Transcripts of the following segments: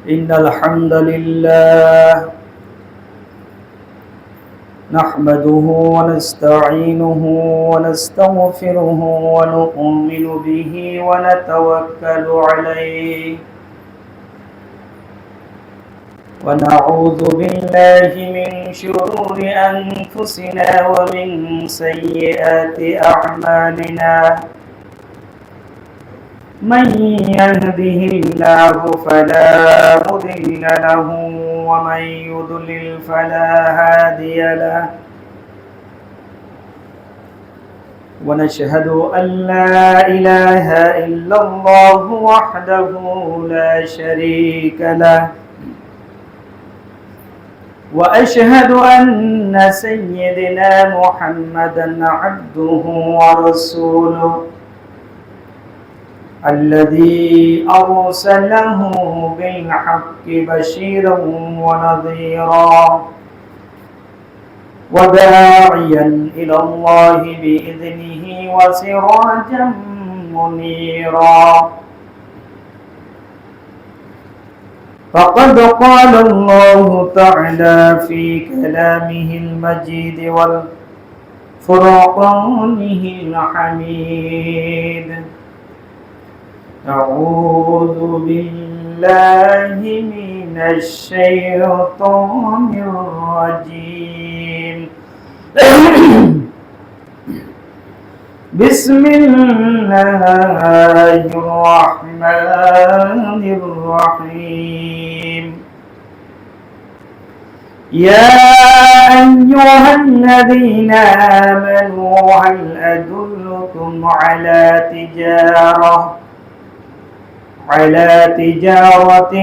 إن الحمد لله نحمده ونستعينه ونستغفره ونؤمن به ونتوكل عليه ونعوذ بالله من شرور أنفسنا ومن سيئات أعمالنا من يهده الله فلا مضل له ومن يضلل فلا هادي له ونشهد أن لا إله إلا الله وحده لا شريك له وأشهد أن سيدنا محمدا عبده ورسوله الذي أرسله بالحق بشيرا ونذيرا وداعيا إلى الله بإذنه وسراجا منيرا فقد قال الله تعالى في كلامه المجيد والفرقانه الحميد أعوذ بالله من الشيطان الرجيم بسم الله الرحمن الرحيم يا أيها الذين آمنوا هل أدلكم على تجارة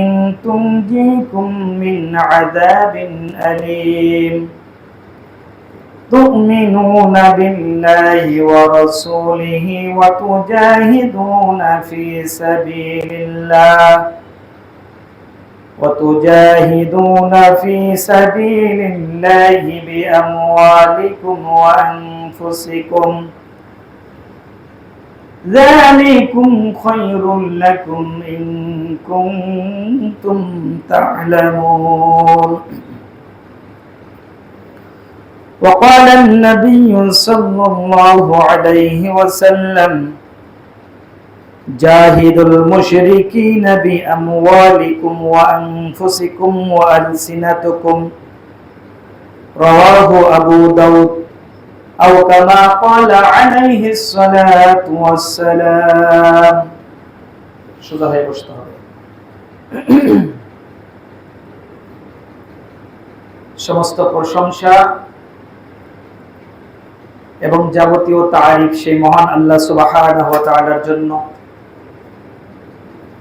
تنجيكم من عذاب أليم تؤمنون بالله ورسوله وتجاهدون في سبيل الله بأموالكم وأنفسكم ذلكم خير لكم إن كنتم تعلمون وقال النبي صلى الله عليه وسلم جاهدوا المشركين بأموالكم وأنفسكم وألسنتكم رواه أبو داود أو كما قال عليه الصلاة والسلام সোজা হয়ে বসতে হবে সমস্ত প্রশংসা এবং যাবতীয় তারিফ সেই মহান আল্লাহ সুবহানাহু ওয়া তাআলার জন্য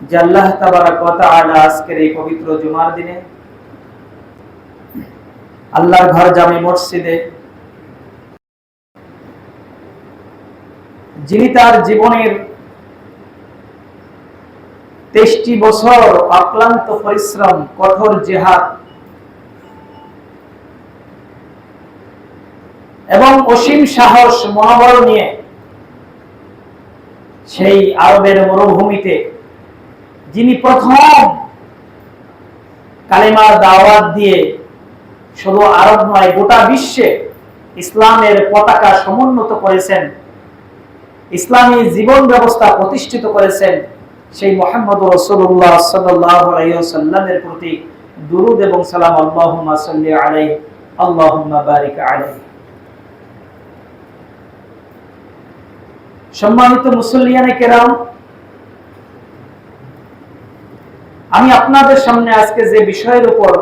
যে আল্লাহ তাবারাক ওয়া তাআলা আজকের এই পবিত্র জুমার দিনে আল্লাহর ঘর জামি মসজিদে যিনি তার জীবনের 23টি বছর অক্লান্ত পরিশ্রম কঠোর জিহাদ এবং অসীম সাহস মনোবল নিয়ে সেই আরবের মরুভূমিতে যিনি প্রথম কালেমার দাওয়াত দিয়ে শুধু আরব নয় গোটা বিশ্বে ইসলামের পতাকা সমুন্নত করেছেন, ইসলামী জীবন ব্যবস্থা প্রতিষ্ঠিত করেছেন, সেই মুহাম্মদুর রাসূলুল্লাহ সাল্লাল্লাহু আলাইহি ওয়াসাল্লামের প্রতি দুরূদ এবং সালাম আল্লাহুম্মা সাল্লি আলাইহি আল্লাহুম্মা বারিক আলাইহি। সম্মানিত মুসল্লিয়ানে কেরাম, আমি আপনাদের সামনে আজকে যে বিষয়ের উপর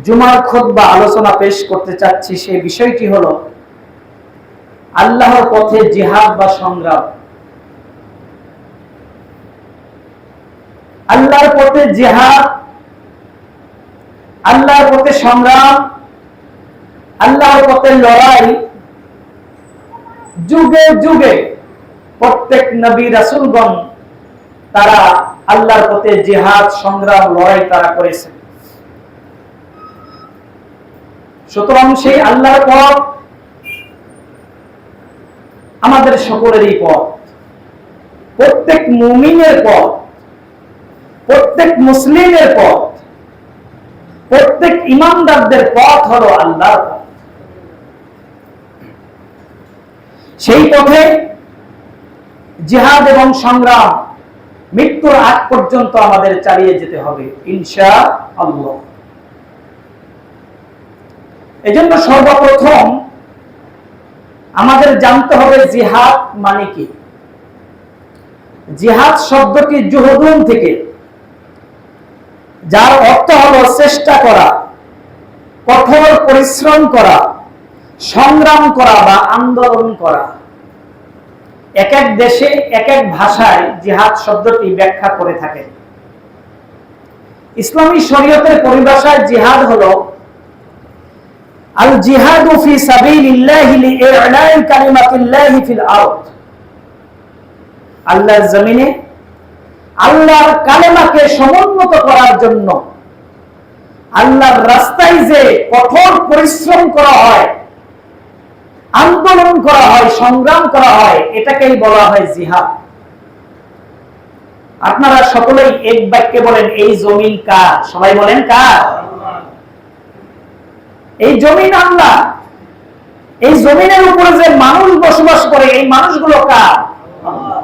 জুমার খুতবা আলোচনা পেশ করতে চাচ্ছি সেই বিষয়টি হলো আল্লাহর পথে জিহাদ বা সংগ্রাম। আল্লাহর পথে জিহাদ, আল্লাহর পথে সংগ্রাম, আল্লাহর পথে লড়াই যুগে যুগে প্রত্যেক নবী রাসূলগণ তারা আল্লাহর পথে জিহাদ সংগ্রাম লড়াই তারা করেছেন। সুতরাং সেই আল্লাহর পথ আমাদের সকলেরই পথ, প্রত্যেক মুমিনের পথ। প্রত্যেক মুসলিমের পথ, প্রত্যেক ইমানদারদের পথ হলো আল্লাহর পথ। সেই পথে জিহাদ এবং সংগ্রাম মৃত্যুর আগ পর্যন্ত আমাদের চালিয়ে যেতে হবে ইনশাআল্লাহ। এজন্য সর্বপ্রথম আমাদের জানতে হবে জিহাদ মানে কি। জিহাদ শব্দটি জুহুদুন থেকে, যার অর্থ হলো চেষ্টা করা, কঠোর পরিশ্রম করা, সংগ্রাম করা বা আন্দোলন করা। এক এক দেশে এক এক ভাষায় জিহাদ শব্দটি ব্যাখ্যা করে থাকে। ইসলামী শরীয়তের পরিভাষায় জিহাদ হলো আল জিহাদু ফি সাবিলিল্লাহি লিইলাই কালিমাতিল্লাহি ফিল আরদ। আল্লাহর জমিনে আল্লাহর কালেমাকে সমুন্নত করার জন্য আল্লাহর রাস্তায় যে কঠোর পরিশ্রম করা হয়, আন্দোলন করা হয়, সংগ্রাম করা হয়, এটাকেই বলা হয় জিহাদ। আপনারা সকলেই এক বাক্যে বলেন, এই জমিন কার? সবাই বলেন কার? এই জমিন আল্লাহ। এই জমিনের উপরে যে মানুষ বসবাস করে, এই মানুষগুলো কার? আল্লাহ।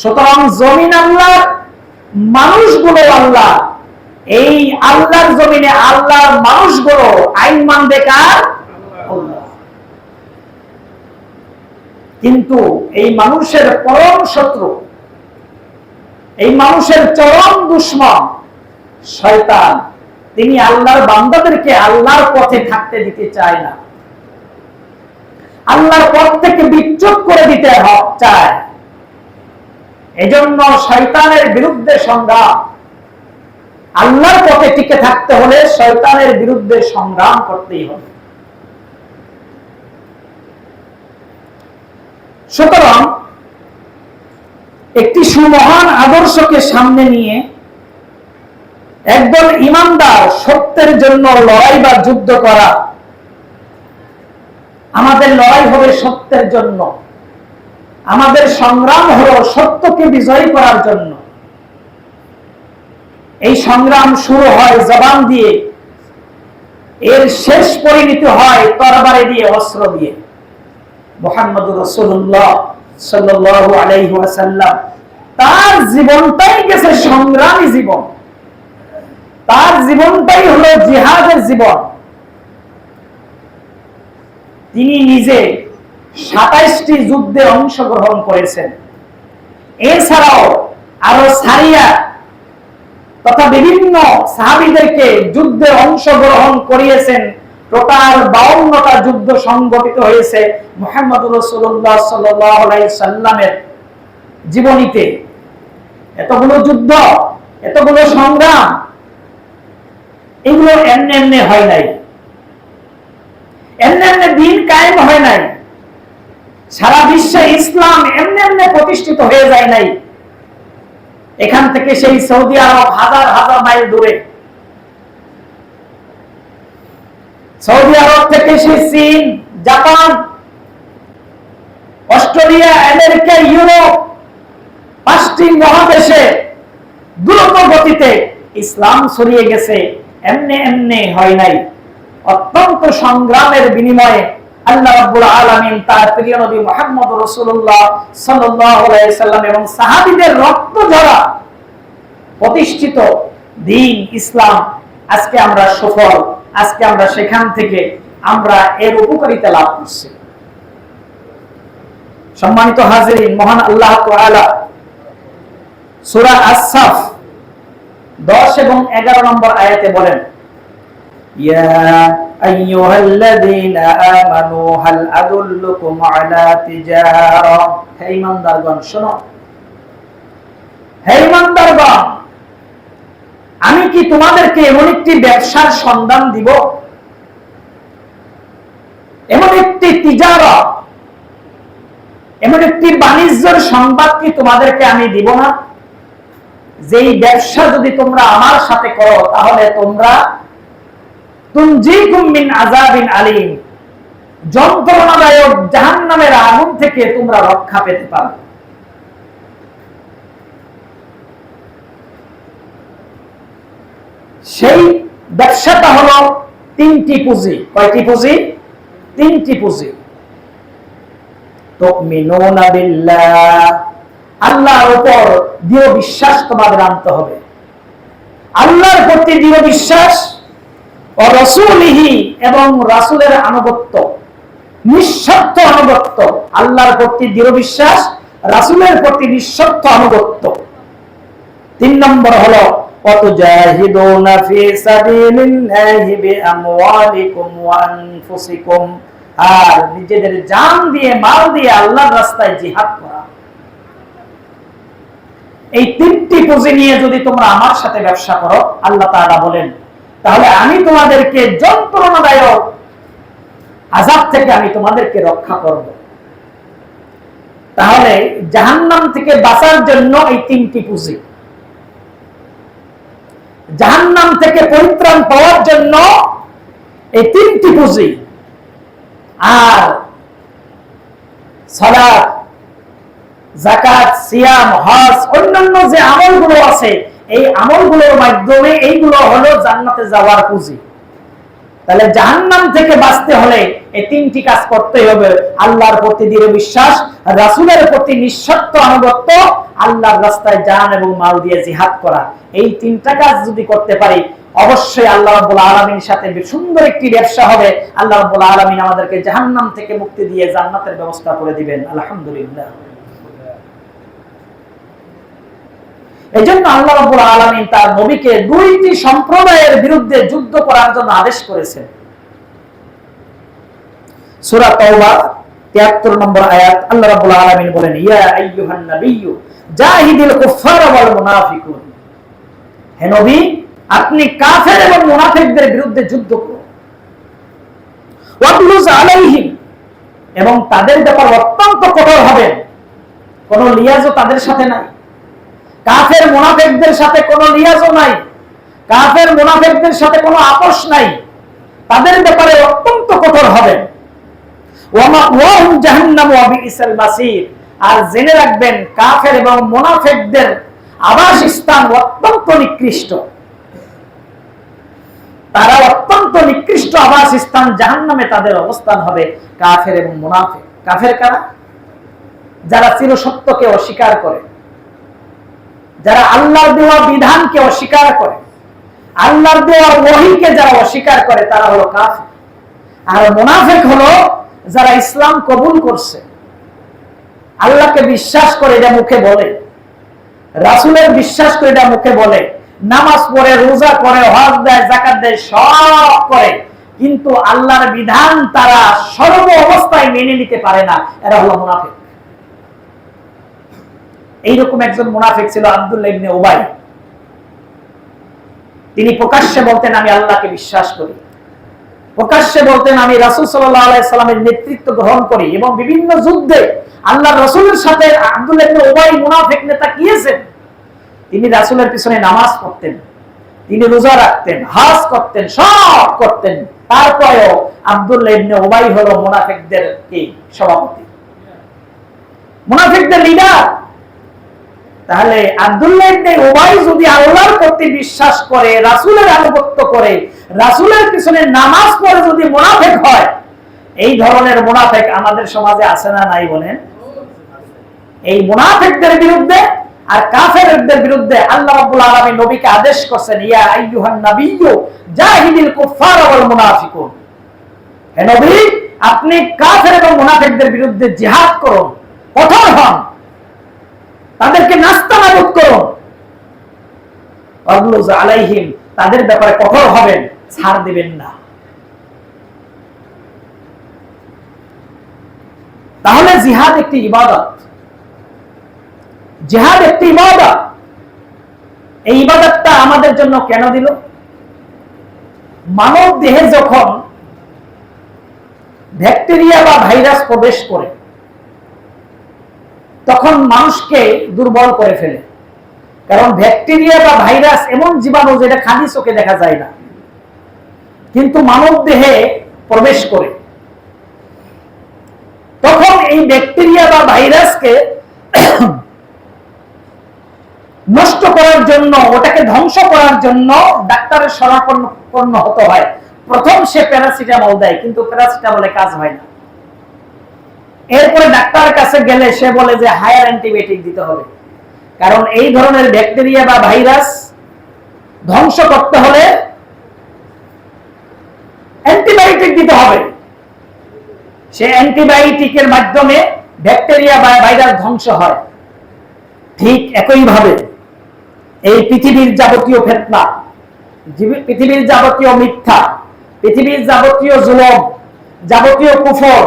সুতরাং জমিন আল্লাহ, মানুষগুলো আল্লাহ। এই আল্লাহর জমিনে আল্লাহর মানুষগুলো আইন মানবে কার? আল্লাহ। কিন্তু এই মানুষের পরম শত্রু, এই মানুষের চরম দুশমন শয়তান। তিনি আল্লাহর বান্দাদেরকে আল্লাহর পথে থাকতে দিতে চায় না, আল্লাহর পথ থেকে বিচ্যুত করে দিতে চায়। এজন্য শয়তানের বিরুদ্ধে সংগ্রাম। আল্লাহর পথে টিকে থাকতে হলে শয়তানের বিরুদ্ধে সংগ্রাম করতেই হবে। সুতরাং একটি সুমহান আদর্শকে সামনে নিয়ে একদল ইমানদার সত্যের জন্য লড়াই বা যুদ্ধ করা। আমাদের লড়াই হবে সত্যের জন্য, আমাদের সংগ্রাম হলো সত্যকে বিজয় করার জন্য। এই সংগ্রাম শুরু হয় জবান দিয়ে, এর শেষ পরিণতি হয় তরবারি দিয়ে, অস্ত্র দিয়ে। মুহাম্মদুর রাসূলুল্লাহ সাল্লাল্লাহু আলাইহি ওয়াসাল্লাম তার জীবনটাই গেছে সংগ্রামী জীবন, তার জীবনটাই হলো জিহাদের জীবন। তিনি নিজে 27টি যুদ্ধে অংশগ্রহণ করেছেন। এছাড়াও আরো সারিয়া তথা বিভিন্ন সাহাবীদেরকে যুদ্ধে অংশগ্রহণ করিয়েছেন। টোটাল 52টা যুদ্ধ সংগঠিত হয়েছে মুহাম্মদুর রাসূলুল্লাহ সাল্লাল্লাহু আলাইহি সাল্লামের জীবনীতে। এতগুলো যুদ্ধ, এতগুলো সংগ্রাম, এগুলো এমনি এমনি হয় নাই, এমনি এমনি দিন কায়েম হয় নাই। সারা বিশ্বে ইসলাম এমনি এমনি প্রতিষ্ঠিত হয়ে যায় নাই। এখান থেকে সেই সৌদি আরব হাজার হাজার মাইল দূরে, সৌদি আরব থেকে সেই চীন, জাপান, অস্ট্রেলিয়া, আমেরিকা, ইউরোপ, 5টি মহাদেশে দ্রুত গতিতে ইসলাম ছড়িয়ে গেছে। এমনি এমনি হয় নাই। অত্যন্ত সংগ্রামের বিনিময়ে আল্লাহ রাব্বুল আলামিন তার প্রিয় নবী মুহাম্মদ রাসূলুল্লাহ সাল্লাল্লাহু আলাইহি সাল্লাম এবং সাহাবীদের রক্ত ঝরা প্রতিষ্ঠিত দ্বীন ইসলাম, আজকে আমরা সফল। আজকে আমরা সেখান থেকে আমরা এর উপকারিতা লাভ করছি। সম্মানিত হাজিরিন, মহান আল্লাহ তাআলা সূরা আস-সাফ 10 এবং 11 নম্বর আয়াতে বলেন, ইয়া আইয়ুহাল্লাযীনা আমানু হাল আদুল্লুকুম আলা তিজারা। হে ঈমানদারগণ শোনো, হে ঈমানদারগণ, আমি কি তোমাদেরকে এমন একটি ব্যবসার সন্ধান দিব, এমন একটি তিজারা, এমন একটি বাণিজ্যের সংবাদ কি তোমাদেরকে আমি দিব না? যেই ব্যবসা যদি তোমরা আমার সাথে করো, তাহলে তোমরা তুনজিকুম মিন আযাবিন আলীম, যন্ত্রণাদায়ক জাহান্নামের আগুন থেকে তোমরা রক্ষা পেতে পারো। সেই ব্যবসাটা হলো তিনটি পুঁজি। কয়টি পুঁজি? তিনটি পুঁজি। তুমিনুনা বিল্লাহ, আল্লাহর উপর দৃঢ় বিশ্বাস তোমাদের আনতে হবে। আল্লাহর প্রতি দৃঢ় বিশ্বাস, ও রাসূলিহি, এবং রাসূলের আনুগত্য, নিঃস্বার্থ আনুগত্য। আল্লাহর প্রতি দৃঢ় বিশ্বাস, রাসূলের প্রতি নিঃস্বার্থ আনুগত্য। 3 নম্বর হলো ওয়াতুজাহিদুনা ফি সাবিলিল্লাহি বিআমওয়ালিকুম ওয়া আনফুসিকুম, আর নিজেদের জান দিয়ে মাল দিয়ে আল্লাহর রাস্তায় জিহাদ করা। এই তিনটি পুঁজি নিয়ে যদি তোমরা আমার সাথে ব্যবসা করো, আল্লাহ তাআলা বলেন, তাহলে আমি তোমাদেরকে যন্ত্রণাদায়ক আযাব থেকে আমি তোমাদেরকে রক্ষা করব। তাহলে জাহান্নাম থেকে বাঁচার জন্য এই তিনটি পুঁজি, জাহান্নাম থেকে পরিত্রাণ পাওয়ার জন্য এই তিনটি পুঁজি। আর সালাত, যাকাত, সিয়াম, হজ, অন্যান্য যে আমলগুলো আছে, এই আমলগুলোর মাধ্যমে এইগুলো হলো জান্নাতে যাওয়ার পুঁজি। তাহলে জাহান্নাম থেকে বাঁচতে হলে এই তিনটি কাজ করতে হবে: আল্লাহর প্রতি দৃঢ় বিশ্বাস, রাসূলের প্রতি নিঃস্বার্থ আনুগত্য, আল্লাহর রাস্তায় জান এবং মাল দিয়ে জিহাদ করা। এই তিনটা কাজ যদি করতে পারি, অবশ্যই আল্লাহ রাব্বুল আলামিনের সাথে সুন্দর একটি ব্যবসা হবে। আল্লাহ রাব্বুল আলামিন আমাদেরকে জাহান্নাম থেকে মুক্তি দিয়ে জান্নাতের ব্যবস্থা করে দিবেন। আলহামদুলিল্লাহ। এজন্য আল্লাহ রাব্বুল আলামিন তার নবীকে দুইটি সম্প্রদায়ের বিরুদ্ধে যুদ্ধ করার জন্য আদেশ করেছেন। সূরা তাওবা 73 নম্বর আয়াত, আল্লাহ রাব্বুল আলামিন বলেন, ইয়া আইয়ুহান নাবিয়্যু জাহিদিল কুফার ওয়াল মুনাফিকুন, হে নবী, আপনি কাফের এবং মুনাফিকদের বিরুদ্ধে যুদ্ধ করুন। ওয়াগলুজ আলাইহিম, এবং তাদের ব্যাপারে অত্যন্ত কঠোর হবেন। কোনো লিয়াজও তাদের সাথে নাই, কাফের মুনাফিকদের সাথে কোনো লিয়াজও নাই, কাফের মুনাফিকদের সাথে কোনো আপোষ নাই, তাদের ব্যাপারে অত্যন্ত কঠোর হবেন। ওয়া মাওয়াহুম জাহান্নাম ওয়া বিইসাল মাসির, আর জেনে রাখবেন কাফের এবং মুনাফিকদের আবাসস্থান অত্যন্ত নিকৃষ্ট। তারা অত্যন্ত নিকৃষ্ট আবাসস্থান, জাহান্নামে তাদের অবস্থান হবে। কাফের এবং মুনাফিক। কাফের কারা? যারা চিরসত্যকে অস্বীকার করে, যারা আল্লাহর দেওয়া বিধানকে অস্বীকার করে, আল্লাহর দেওয়া ওহীকে যারা অস্বীকার করে, তারা হলো কাফের। আর মুনাফিক হলো যারা ইসলাম কবুল করছে, আল্লাহকে বিশ্বাস করে, এটা মুখে বলে, রাসূলের বিশ্বাস করে, এটা মুখে বলে, নামাজ পড়ে, রোজা করে, হজ দেয়, যাকাত দেয়, সব করে, কিন্তু আল্লাহর বিধান তারা সর্ব অবস্থায় মেনে নিতে পারে না। এরা হলো মুনাফিক। এইরকম একজন মুনাফিক ছিল আব্দুল্লাহ ইবনে উবাই। তিনি প্রকাশ্যে বলতেন, আমি আল্লাহকে বিশ্বাস করি, প্রকাশ্যে বলতেন, আমি রাসূল সাল্লাল্লাহু আলাইহি সাল্লামের নেতৃত্ব গ্রহণ করি, এবং বিভিন্ন যুদ্ধে আল্লাহর রাসূলের সাথে আব্দুল্লাহ ইবনে উবাই মুনাফিক নেতা গিয়েছেন। তিনি রাসূলের পিছনে নামাজ পড়তেন, তিনি রোজা রাখতেন, হজ করতেন, সব করতেন। তারপরেও আব্দুল্লাহ ইবনে উবাই হলো মুনাফিকদের কি সভাপতি, মুনাফিকদের লিডার। তাহলে আব্দুল্লাহ ইবনে উবাই যদি আল্লাহর প্রতি বিশ্বাস করে, রাসূলের আনুগত্য করে, রাসূলের পিছনে নামাজ পড়ে যদি মুনাফিক হয়, এই ধরনের মুনাফিক আমাদের সমাজে আছে না নাই বলেন? এই মুনাফিকদের বিরুদ্ধে আর কাফেরদের বিরুদ্ধে আল্লাহ রাব্বুল আলামিন নবীকে আদেশ করেছেন, ইয়া আইয়ুহান নাবিয়্যু জাহিদিল কুফার ওয়াল মুনাফিকুন, হে নবী, আপনি কাফের এবং মুনাফিকদের বিরুদ্ধে জিহাদ করুন, কঠোর হন, তাদেরকে নাস্তানাবুদ করুন। ওয়াগলুজ আলাইহিম, তাদের ব্যাপারে কঠোর হবেন, ছাড় দিবেন না। তাহলে জিহাদ একটি ইবাদত, জিহাদ একটি ইবাদত। এই ইবাদতটা আমাদের জন্য কেন দিল? মানব দেহে যখন ব্যাকটেরিয়া বা ভাইরাস প্রবেশ করে, তখন মানুষকে দুর্বল করে ফেলে। কারণ ব্যাকটেরিয়া বা ভাইরাস এমন জীবাণু যেটা খালি চোখে দেখা যায় না, কিন্তু মানব দেহে প্রবেশ করে। তখন এই ব্যাকটেরিয়া বা ভাইরাসকে নষ্ট করার জন্য, ওটাকে ধ্বংস করার জন্য ডাক্তারের শরণাপন্ন হতে হয়। প্রথম সে প্যারাসিটামল দেয়, কিন্তু প্যারাসিটামলে কাজ হয় না। এরপরে ডাক্তারের কাছে গেলে সে বলে যে হায়ার অ্যান্টিবায়োটিক দিতে হবে, কারণ এই ধরনের ব্যাকটেরিয়া বা ভাইরাস ধ্বংস করতে হলে অ্যান্টিবায়োটিক দিতে হবে। সে অ্যান্টিবায়োটিকের মাধ্যমে ব্যাকটেরিয়া বা ভাইরাস ধ্বংস হয়। ঠিক একইভাবে এই পৃথিবীর যাবতীয় ফিতনা, পৃথিবীর যাবতীয় মিথ্যা, পৃথিবীর যাবতীয় জুলুম, যাবতীয় কুফর,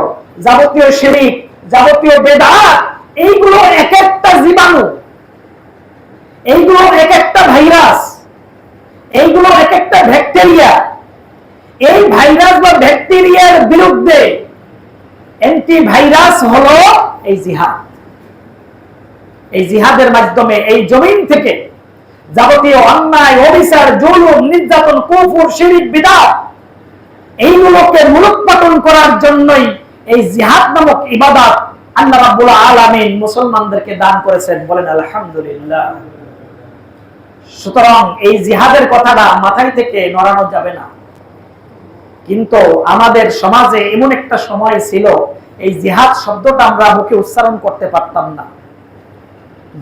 যাবতীয় শিরক, যাবতীয় বেদাত, এইগুলো এক একটা জীবাণু, এইগুলো এক একটা ভাইরাস, এইগুলো এক একটা ব্যাকটেরিয়া। এই ভাইরাস বা ব্যাকটেরিয়ার বিরুদ্ধে অ্যান্টিভাইরাস হলো এই জিহাদ। এই জিহাদের মাধ্যমে এই জমিন থেকে যাবতীয় অন্যায়, অবিচার, জুলুম, নির্যাতন, কুফর, শিরক, বিদআত, এইগুলোকে মূলোৎপাটন করার জন্যই এই জিহাদ নামক ইবাদত আল্লাহ রাব্বুল আলামিন মুসলমানদেরকে দান করেছেন। বলেন আলহামদুলিল্লাহ। সুতরাং এই জিহাদের কথাটা মাথায় থেকে নড়ানো যাবে না। কিন্তু আমাদের সমাজে এমন একটা সময় ছিল, এই জিহাদ শব্দটা আমরা মুখে উচ্চারণ করতে পারতাম না।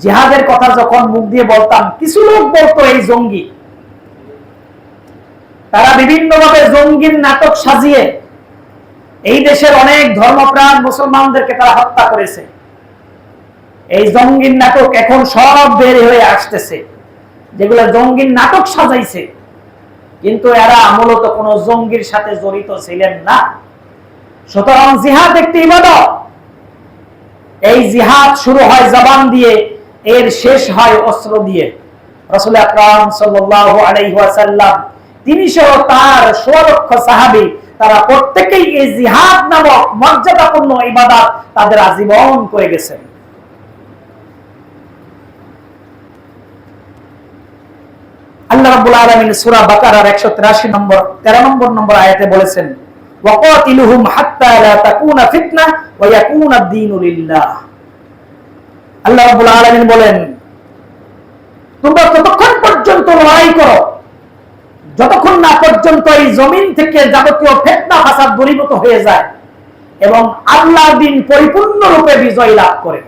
জিহাদের কথা যখন মুখ দিয়ে বলতাম, কিছু লোক বলতো এই জঙ্গি। তারা বিভিন্নভাবে জঙ্গির নাটক সাজিয়ে এই দেশের অনেক ধর্মপ্রাণ মুসলমানদেরকে তারা হত্যা করেছে। এই জঙ্গির নাটক এখন সব বের হয়ে আসতেছে, যেগুলো জঙ্গির নাটক সাজাইছে, কিন্তু এরা মূলত কোন জঙ্গির সাথে জড়িত ছিলেন না। সুতরাং জিহাদ একটি ইবাদত। এই জিহাদ শুরু হয় জবান দিয়ে, এর শেষ হয় অস্ত্র দিয়ে। রাসূল আকরাম সাল্লাল্লাহু আলাইহি ওয়াসাল্লাম তিনি সহ তার ১৬ লক্ষ সাহাবী, তারা প্রত্যেকেই এই জিহাদ নামক মর্যাদাপূর্ণ ইবাদত তাদের আজীবন করে গেছেন। আল্লাহ রাব্বুল আলামিন সূরা বাকারার ১৮৩ নম্বর ১৩ নম্বর আয়াতে বলেছেন, ওয়াকাতিলুহুম হাত্তা লা তাকুনা ফিতনা ওয়া ইয়াকুনা আদ-দীনু লিল্লাহ। আল্লাহ রাব্বুল আলামিন বলেন, তোমরা ততক্ষণ পর্যন্ত লড়াই করো যতক্ষণ না পর্যন্ত এই জমিন থেকে যাবতীয় ফিতনা ফাসাদ দূরীভূত হয়ে যায় এবং আল্লাহর দ্বীন পরিপূর্ণরূপে বিজয় লাভ করে।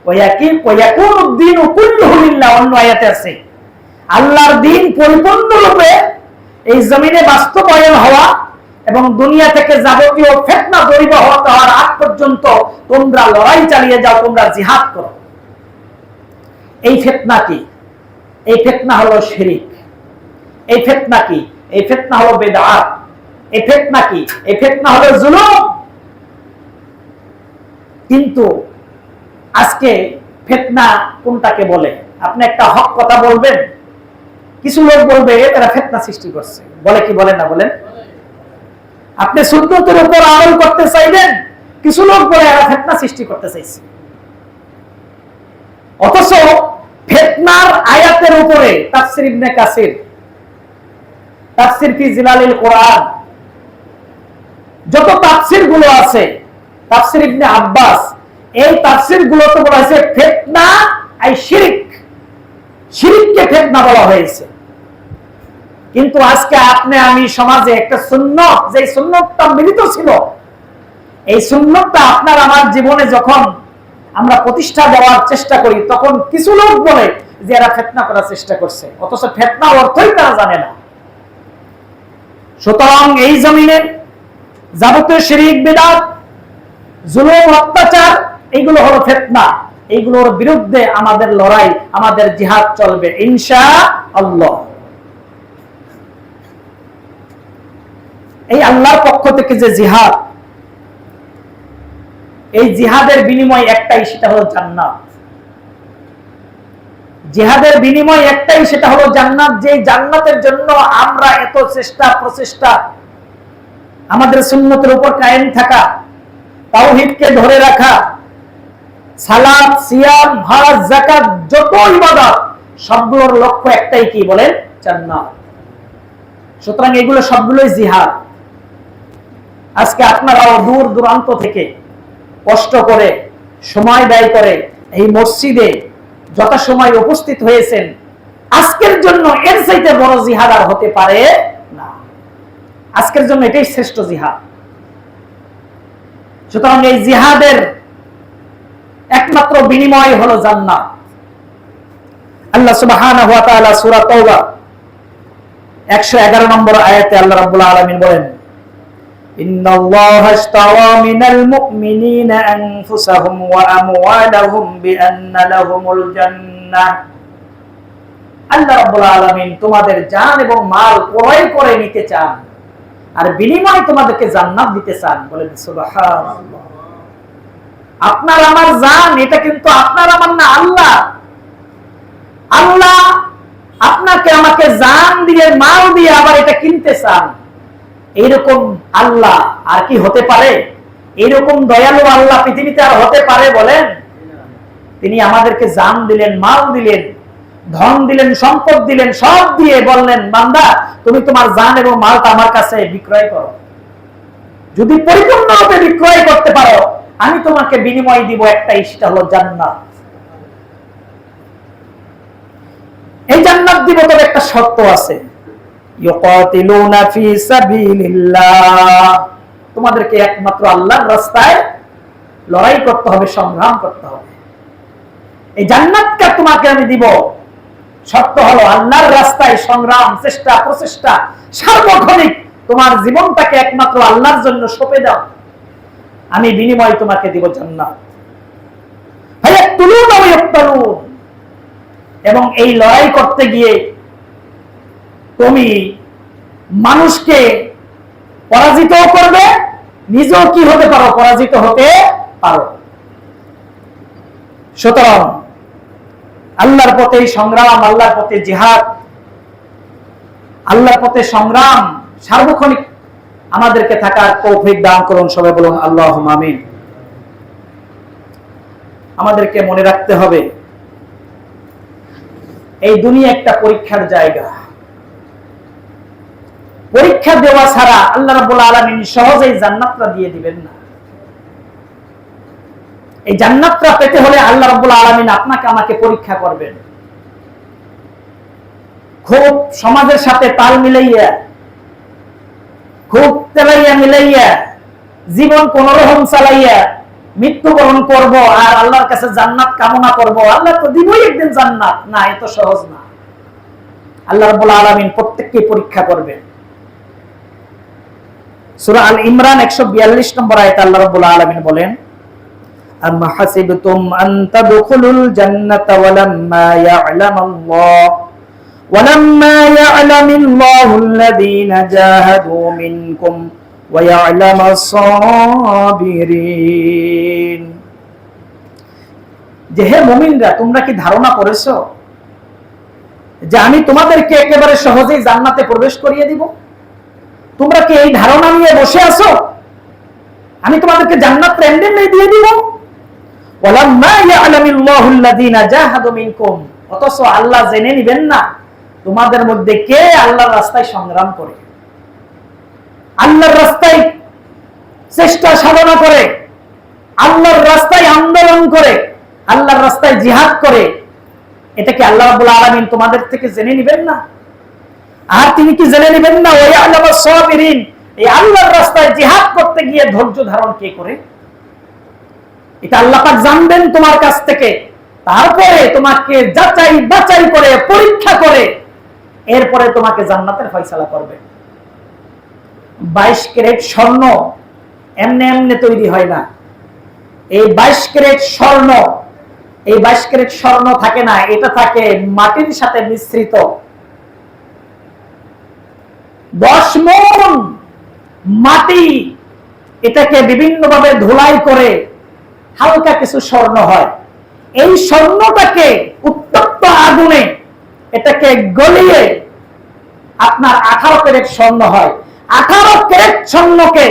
ওয়া ইয়াকুনু আদ-দীনু কুল্লুহু লিল্লাহ। অন্য আয়াতে আছে আল্লাহর দ্বীন পরিপূর্ণরূপে এই জমিনে বাস্তবায়ন হওয়া এবং দুনিয়া থেকে যাবতীয় ফিতনা দূরীভূত হওয়ার আগ পর্যন্ত তোমরা লড়াই চালিয়ে যাও, তোমরা জিহাদ করো। এই ফিতনা কি? এই ফিতনা হলো শিরক। এই ফিতনা কি? এই ফিতনা হলো বিদআত। এই ফিতনা কি? এই ফিতনা হলো জুলুম। কিন্তু আজকে ফিতনা কোনটাকে বলে? আপনি একটা হক কথা বলবেন, কিছু লোক বলবে এরা ফিতনা সৃষ্টি করছে। বলে কি বলে না? বলেন। আপনি সুন্নতের উপর আমল করতে চাইবেন, কিছু লোক বলে এরা ফিতনা সৃষ্টি করতে চাইছে। অথচ ফিতনার আয়াতের উপরে তাফসীর ইবনে কাসির, তাফসীর ফি জিলালিল কোরআন, যত তাফসীর গুলো আছে, তাফসীর ইবনে আব্বাস, এই তাফসীর গুলোতে বলা হয়েছে ফিতনা আই শিরক। শিরককে ফিতনা বলা হয়েছে। কিন্তু আজকে আপনি আমি সমাজে একটা সুন্নত, যে সুন্নতটা মিলিত ছিল, এই সুন্নতটা আপনার আমার জীবনে যখন আমরা প্রতিষ্ঠা দেওয়ার চেষ্টা করি, তখন কিছু লোক বলে যে এরা ফিতনা করার চেষ্টা করছে, অথচ ফিতনার অর্থই তারা জানে না। সুতরাং এই জমিনে যাবতীয় শিরক, বিদআত, জুলুম, অত্যাচার, এইগুলো হলো ফিতনা। এইগুলোর বিরুদ্ধে আমাদের লড়াই, আমাদের জিহাদ চলবে ইনশাআল্লাহ। এই আল্লাহর পক্ষ থেকে যে জিহাদ, এই জিহাদের বিনিময় একটাই, সেটা হলো জান্নাত। জিহাদের বিনিময় একটাই, সেটা হলো জান্নাত। যে জান্নাতের জন্য আমরা এত চেষ্টা প্রচেষ্টা, আমাদের সুন্নতের উপর কায়েম থাকা, তাওহীদকে ধরে রাখা, সালাত, সিয়াম, হজ, যাকাত, যত ইবাদত, সবগুলোর লক্ষ্য একটাই, কি বলেন? জান্নাত। সুতরাং এগুলো সবগুলোই জিহাদ। আজকে আপনারাও দূর দূরান্ত থেকে কষ্ট করে, সময় ব্যয় করে এই মসজিদে যথাসময়ে উপস্থিত হয়েছেন। আজকের জন্য এর চাইতে বড় জিহাদ আর হতে পারে না। আজকের জন্য এটাই শ্রেষ্ঠ জিহাদ। সুতরাং এই জিহাদের একমাত্র বিনিময় হলো জান্নাত। আল্লাহ সুবহানাহু ওয়া তাআলা সূরা তাওবা 111 নম্বর আয়াতে আল্লাহ রাব্বুল আলামিন বলেন, ইন্নাল্লাহা আশতারা মিনাল মুমিনিনা আনফুসাহুম ওয়া আমওয়ালাহুম বিআন্না লাহুমুল জান্নাহ। আল্লাহ রাব্বুল আলামিন তোমাদের জান এবং মাল ক্রয় করে নিতে চান আর বিনিময়ে তোমাদেরকে জান্নাত দিতে চান। বলেন সুবহানাল্লাহ। আপনার আমার জান এটা কিন্তু আপনার আমার না, আল্লাহ। আল্লাহ আপনাকে আমাকে জান দিয়ে মাল দিয়ে আবার এটা কিনতে চান। এইরকম আল্লাহ আর কি হতে পারে? এইরকম দয়ালু আল্লাহ পৃথিবীতে আর হতে পারে বলেন? তিনি আমাদেরকে জান দিলেন, মাল দিলেন, ধন দিলেন, সম্পদ দিলেন, সব দিয়ে বললেন, বান্দা তুমি তোমার জান এবং মালটা আমার কাছে বিক্রয় করো। যদি পরিপূর্ণভাবে বিক্রয় করতে পারো আমি তোমাকে বিনিময় দিব একটাই, সেটা হলো জান্নাত। এই জান্নাত দিব, তবে একটা শর্ত আছে, ইউকাতিলুনা ফি সাবিলিল্লাহ। তোমাদেরকে একমাত্র আল্লাহর রাস্তায় লড়াই করতে হবে, সংগ্রাম করতে হবে। এই জান্নাতটা তোমাকে আমি দিব, শর্ত হলো আল্লাহর রাস্তায় সংগ্রাম, চেষ্টা, প্রচেষ্টা সার্বক্ষণিক তোমার জীবনটাকে একমাত্র আল্লাহর জন্য সঁপে দাও, আমি বিনিময় তোমাকে দিব জান্নাত। ফায়াকতুলুনা ওয়া ইয়াকতুলুন। এবং এই লড়াই করতে গিয়ে তুমি মানুষকে পরাজিত করবে, নিজেও কি হতে পারো? পরাজিত হতে পারো। সুতরাং আল্লাহর পথে সংগ্রাম, আল্লাহর পথে জিহাদ, আল্লাহর পথে সংগ্রাম সার্বক্ষণিক আমাদেরকে থাকার তৌফিক দান করুন। সবাই বলুন আল্লাহুম্মা আমিন। আমাদেরকে মনে রাখতে হবে এই দুনিয়া একটা পরীক্ষার জায়গা। পরীক্ষা দেওয়া ছাড়া আল্লাহ রাব্বুল আলামিন সহজেই জান্নাতটা দিয়ে দিবেন না। এই জান্নাতটা পেতে হলে আল্লাহ রাব্বুল আলামিন আপনাকে আমাকে পরীক্ষা করবেন। খুব সমাজের সাথে তাল মিলাইয়া, খুব তেলাইয়া মিলাইয়া জীবন কোনরকম চালাইয়া মৃত্যুবরণ করব আর আল্লাহর কাছে জান্নাত কামনা করব, আল্লাহ তো দিবই একদিন জান্নাত, না, এত সহজ না। আল্লাহ রাব্বুল আলামিন প্রত্যেককে পরীক্ষা করবেন। সূরা আল ইমরান 142 নম্বর আয়াতে আল্লাহ রাব্বুল আলামিন বলেন, আম হাসিবতুম আন তাদখুলুল জান্নাতা ওয়ালাম্মা ইয়া'লামিল্লাহুল্লাযীনা জাহাদু মিনকুম ওয়া ইয়া'লামাস সাবিরিন। যে হে মুমিনরা, তোমরা কি ধারণা করেছো যে আমি তোমাদেরকে একেবারে সহজেই জান্নাতে প্রবেশ করিয়ে দিব? তোমরা কি এই ধারণা নিয়ে বসে আছো আমি তোমাদেরকে জান্নাত র্যান্ডমলি দিয়ে দিব? ওয়ালাম্মা ইয়া'লামিল্লাহুল্লাযীনা জাহাদু মিনকুম, অথচ আল্লাহ জেনে নেবেন না তোমাদের মধ্যে কে আল্লাহর রাস্তায় সংগ্রাম করে, আল্লাহর রাস্তায় চেষ্টা সাধনা করে, আল্লাহর রাস্তায় আন্দোলন করে, আল্লাহর রাস্তায় জিহাদ করে। এটা কি আল্লাহ রাব্বুল আলামিন তোমাদের থেকে জেনে নেবেন না? আর তিনি কি জেনে নেবেন না ওয়া ইয়া'লামাস সাবিরিন, এই আল্লাহর রাস্তায় জিহাদ করতে গিয়ে ধৈর্য ধারণ কে করে? এটা আল্লাহ পাক জানবেন তোমার কাছ থেকে, তারপরে তোমাকে যাচাই বাছাই করে পরীক্ষা করে এরপরে তোমাকে জান্নাতের ফয়সালা করবে। 22 ক্যারেট স্বর্ণ এমনি এমনি তৈরি হয় না। এই 22 ক্যারেট স্বর্ণ, এই 22 ক্যারেট স্বর্ণ থাকে না, এটা থাকে মাটির সাথে মিশ্রিত। 10 মণ মাটি, এটাকে বিভিন্নভাবে ধুলাই করে হালকা কিছু স্বর্ণ হয়। এই স্বর্ণটাকে উত্তপ্ত আগুনে এটাকে গলিয়ে আপনার 18 ক্যারেট স্বর্ণ হয়। 18 ক্যারেট স্বর্ণকে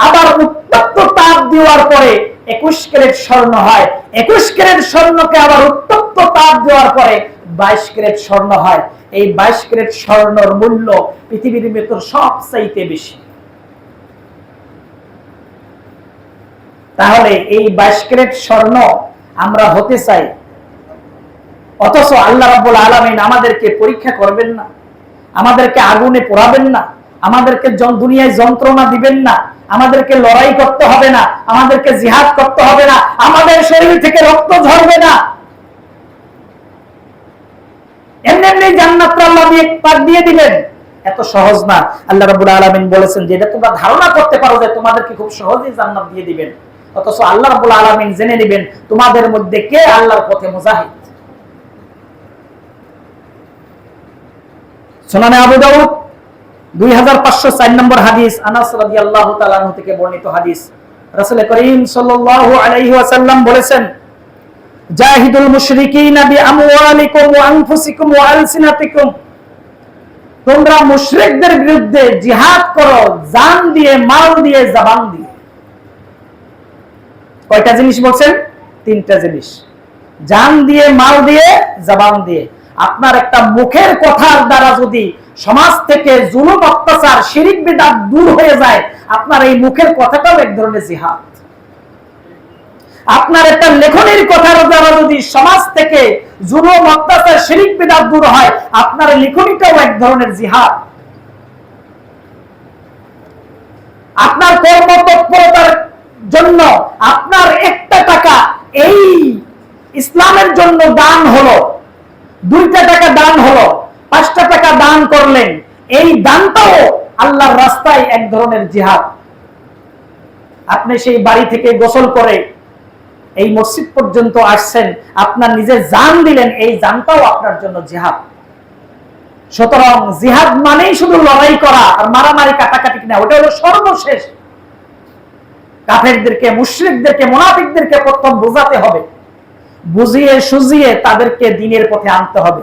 আবার উত্তপ্ত তাপ দেওয়ার পরে 21 ক্যারেট স্বর্ণ হয়। 21 ক্যারেট স্বর্ণকে আবার উত্তপ্ত তাপ দেওয়ার পরে 22 ক্যারেট স্বর্ণ হয়। এই 22 ক্যারেট স্বর্ণের মূল্য পৃথিবীর ভেতর সবচাইতে বেশি। তাহলে এই 22 ক্যারেট স্বর্ণ আমরা হতে চাই, অথচ আল্লাহ রাব্বুল আলামিন আমাদেরকে পরীক্ষা করবেন না, আমাদেরকে আগুনে পোড়াবেন না, আমাদেরকে দুনিয়ায় যন্ত্রণা দিবেন না, আমাদেরকে লড়াই করতে হবে না, আমাদেরকে জিহাদ করতে হবে না, আমাদের শরীর থেকে রক্ত ঝরবে না। এমনি এমনি জান্নাত আল্লাহ দিয়ে দিবেন, এত সহজ না। আল্লাহ রাব্বুল আলামিন বলেছেন যে এটা তোমরা ধারণা করতে পারো যে তোমাদেরকে খুব সহজেই জান্নাত দিয়ে দিবেন, অথচ আল্লাহ রাব্বুল আলামিন জেনে নেবেন তোমাদের মধ্যে কে আল্লাহর পথে মুজাহিদ। সুনানে আবু দাউদ 2504 নম্বর হাদিস, আনাস রাদিয়াল্লাহু তাআলা আনহু থেকে বর্ণিত হাদিস। রাসূল করিম সাল্লাল্লাহু আলাইহি ওয়াসাল্লাম বলেছেন, জাহিদুল মুশরিকিনা বিআমওয়ালিকুম ওয়া আনফুসিকুম ওয়া আলসিনাতিকুম, তোমরা মুশরিকদের বিরুদ্ধে জিহাদ করো জান দিয়ে, মাল দিয়ে, জবান দিয়ে। কয়টা জিনিস বলছেন? তিনটা জিনিস, জান দিয়ে, মাল দিয়ে, জবান দিয়ে। আপনার একটা মুখের কথার দ্বারা যদি সমাজ থেকে জুলুম, অত্যাচার, শিরিক, বিদআত দূর হয়ে যায়, আপনার এই মুখের কথাটাও এক ধরনের জিহাদ। আপনার একটা লেখনের কথার দ্বারা যদি সমাজ থেকে জুলুম, অত্যাচার, শিরিক, বিদআত দূর হয়, আপনার লেখনীটাও এক ধরনের জিহাদ। আপনার কর্মতৎপরতার জন্য আপনার একটা টাকা এই ইসলামের জন্য দান হলো, 2টা টাকা দান হলো, 5টা টাকা দান করলেন, এই দানটাও আল্লাহর রাস্তায় এক ধরনের জিহাদ। আপনি সেই বাড়ি থেকে গোসল করে এই মসজিদ পর্যন্ত আসছেন, আপনার নিজের জান দিলেন, এই জানটাও আপনার জন্য জিহাদ। সুতরাং জিহাদ মানেই শুধু লড়াই করা আর মারামারি, কাটাকাটি না, ওটা হলো সর্বশেষ। কাফেরদেরকে, মুশরিকদেরকে, মুনাফিকদেরকে প্রথম বোঝাতে হবে, বুঝিয়ে সুজিয়ে তাদেরকে দ্বীনের পথে আনতে হবে।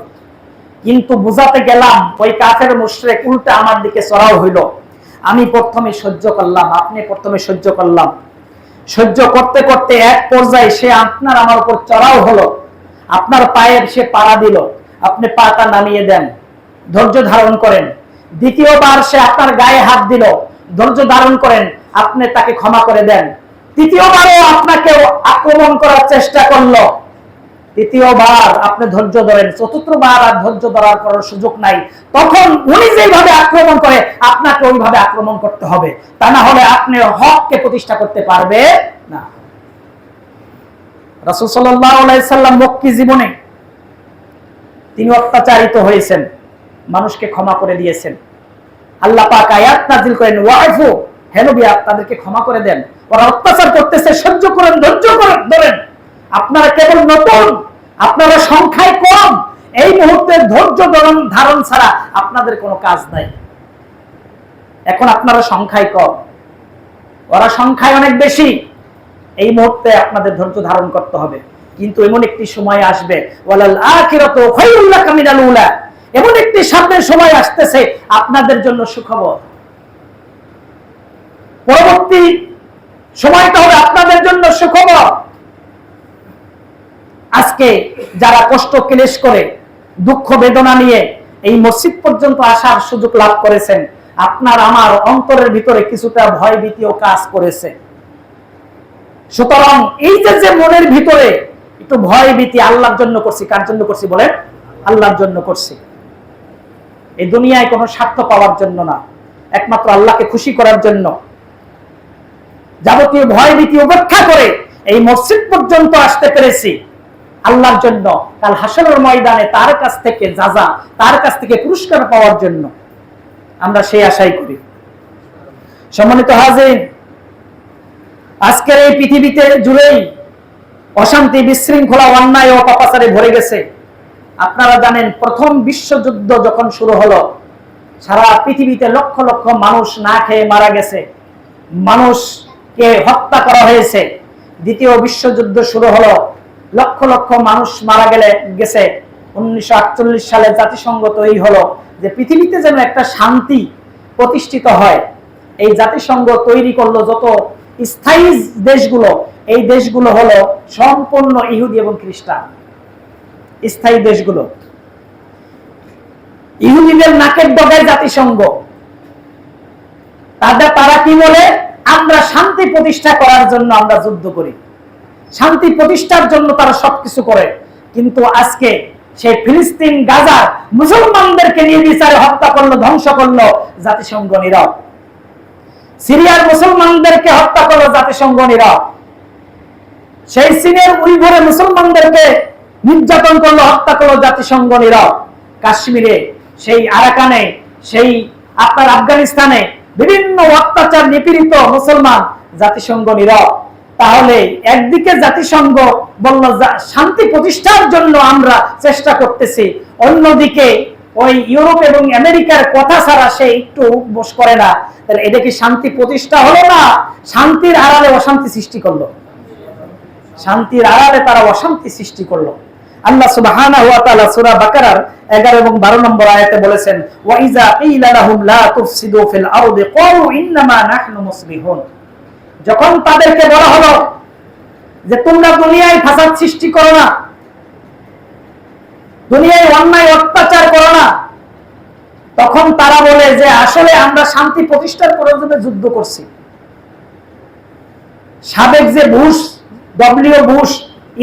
কিন্তু বুঝাতে গেলাম, ওই কাফের মুশরিক উল্টা আমার দিকে চড়াও হইল। আমি প্রথমে সহ্য করলাম, আপনি প্রথমে সহ্য করলাম, সহ্য করতে করতে এক পর্যায়ে সে আপনার আমার উপর চড়াও হলো, আপনার পায়ের সে পাড়া দিল, আপনি পাটা নামিয়ে দেন, ধৈর্য ধারণ করেন। দ্বিতীয়বার সে আপনার গায়ে হাত দিল, ধৈর্য ধারণ করেন, আপনি তাকে ক্ষমা করে দেন। তৃতীয়বারও আপনাকে আক্রমণ করার চেষ্টা করলো, তৃতীয়বার আপনি ধৈর্য ধরেন, চতুর্থবার আর ধৈর্য ধরার করার সুযোগ নাই। তখন উনি যেভাবে আক্রমণ করে আপনাকে ওইভাবে আক্রমণ করতে হবে, তা না হলে আপনি হককে প্রতিষ্ঠা করতে পারবে না। রাসূল সাল্লাল্লাহু আলাইহি সাল্লাম মক্কি জীবনে তিনি অত্যাচারিত হয়েছেন, মানুষকে ক্ষমা করে দিয়েছেন। আল্লাহ পাক আয়াত নাযিল করেন, ওয়াইফু, হে নবী আপনাদেরকে ক্ষমা করে দেন, ওরা অত্যাচার করতেছে, সহ্য করেন, ধৈর্য করেন, ধরেন। আপনারা কেবল নতুন, আপনারা সংখ্যায় কম, এই মুহূর্তে ধৈর্য ধারণ ছাড়া আপনাদের কোনো কাজ নাই। এখন আপনারা সংখ্যায় কম, ওরা সংখ্যায় অনেক বেশি, এই মুহূর্তে আপনাদের ধৈর্য ধারণ করতে হবে। কিন্তু এমন একটি সময় আসবে, ওয়ালাল আখিরাতু খায়রুল লাকা মিনাল উলা, এমন একটি সামনের সময় আসতেছে আপনাদের জন্য সুখবর। পরবর্তী সময়টা হবে আপনাদের জন্য সুখবর। আজকে যারা কষ্ট ক্লেশ করে, দুঃখ বেদনা নিয়ে এই মসজিদ পর্যন্ত আসার সুযোগ লাভ করেছেন, আপনার আমার অন্তরের ভিতরে কিছুটা ভয় ভীতিও কাজ করেছে। সুতরাং এই যে মনের ভিতরে একটু ভয় ভীতি, আল্লাহর জন্য করছি। কার জন্য করছি বলেন? আল্লাহর জন্য করছি। এই দুনিয়ায় কোনো স্বার্থ পাওয়ার জন্য না, একমাত্র আল্লাহকে খুশি করার জন্য। যাবতীয় ভয় ভীতি উপেক্ষা করে এই মসজিদ পর্যন্ত আসতে পেরেছি আল্লাহর জন্য, কাল হাসরের ময়দানে তার কাছ থেকে যাজা, তার কাছ থেকে পুরস্কার পাওয়ার জন্য আমরা সেই আশাই করি। সম্মানিত হাজির, আজকের এই পৃথিবীতে জুড়েই অশান্তি, বিশৃঙ্খলা, অন্যায় ও পাপাচারে ভরে গেছে। আপনারা জানেন, প্রথম বিশ্বযুদ্ধ যখন শুরু হলো, সারা পৃথিবীতে লক্ষ লক্ষ মানুষ না খেয়ে মারা গেছে, মানুষকে হত্যা করা হয়েছে। দ্বিতীয় বিশ্বযুদ্ধ শুরু হলো, লক্ষ লক্ষ মানুষ মারা গেছে। 1948 সালে জাতিসংঘ তৈরি হলো যে পৃথিবীতে যেন একটা শান্তি প্রতিষ্ঠিত হয়। এই জাতিসংঘ তৈরি করলো যত স্থায়ী দেশগুলো, এই দেশগুলো হলো সম্পূর্ণ ইহুদি এবং খ্রিস্টান। স্থায়ী দেশগুলো ইহুদিদের নাকের ডগায় জাতিসংঘ। তারা কি বলে? আমরা শান্তি প্রতিষ্ঠা করার জন্য আমরা যুদ্ধ করি, শান্তি প্রতিষ্ঠার জন্য তারা সবকিছু করে। কিন্তু আজকে সেই ফিলিস্তিন গাজা মুসলমানদেরকে নির্বিচারে হত্যা করলো, ধ্বংস করলো জাতিসংঘ নীরব। সিরিয়ার মুসলমানদেরকে হত্যা করলো জাতিসংঘ নীরব। সেই চীনের উইঘুরে মুসলমানদেরকে নির্যাতন করলো, হত্যা করলো জাতিসংঘ নীরব। কাশ্মীরে, সেই আরাকানে, সেই আপনার আফগানিস্তানে বিভিন্ন অত্যাচার নিপীড়িত মুসলমান, জাতিসংঘ নীরব। তাহলে একদিকে জাতিসংঘ বলল শান্তি প্রতিষ্ঠার জন্য আমরা চেষ্টা করতেছি, অন্যদিকে ওই ইউরোপ এবং আমেরিকার কথা ছাড়া সে একটু বস করে না, তাহলে এটা কি শান্তি প্রতিষ্ঠা হলো না? শান্তির আড়ালে অশান্তি সৃষ্টি করলো, শান্তির আড়ালে তারা অশান্তি সৃষ্টি করলো। আল্লাহ সুবহানাহু ওয়া তাআলা সূরা বাকারার 11 এবং 12 নম্বর আয়াতে বলেছেন, ওয়া ইযা কিলা লাহুম লা তুফসিদু ফিল আরদি ক্বালু ইন্নামা নাহনু মুসলিহুন। যখন তাদেরকে বলা হলো যে তোমরা দুনিয়ায় ফাসাদ সৃষ্টি করো না, দুনিয়ায় অন্যায় অত্যাচার করো না, তখন তারা বলে যে আসলে আমরা শান্তি প্রতিষ্ঠার প্রয়োজনে যুদ্ধ করছি। সাবেক যে বুশ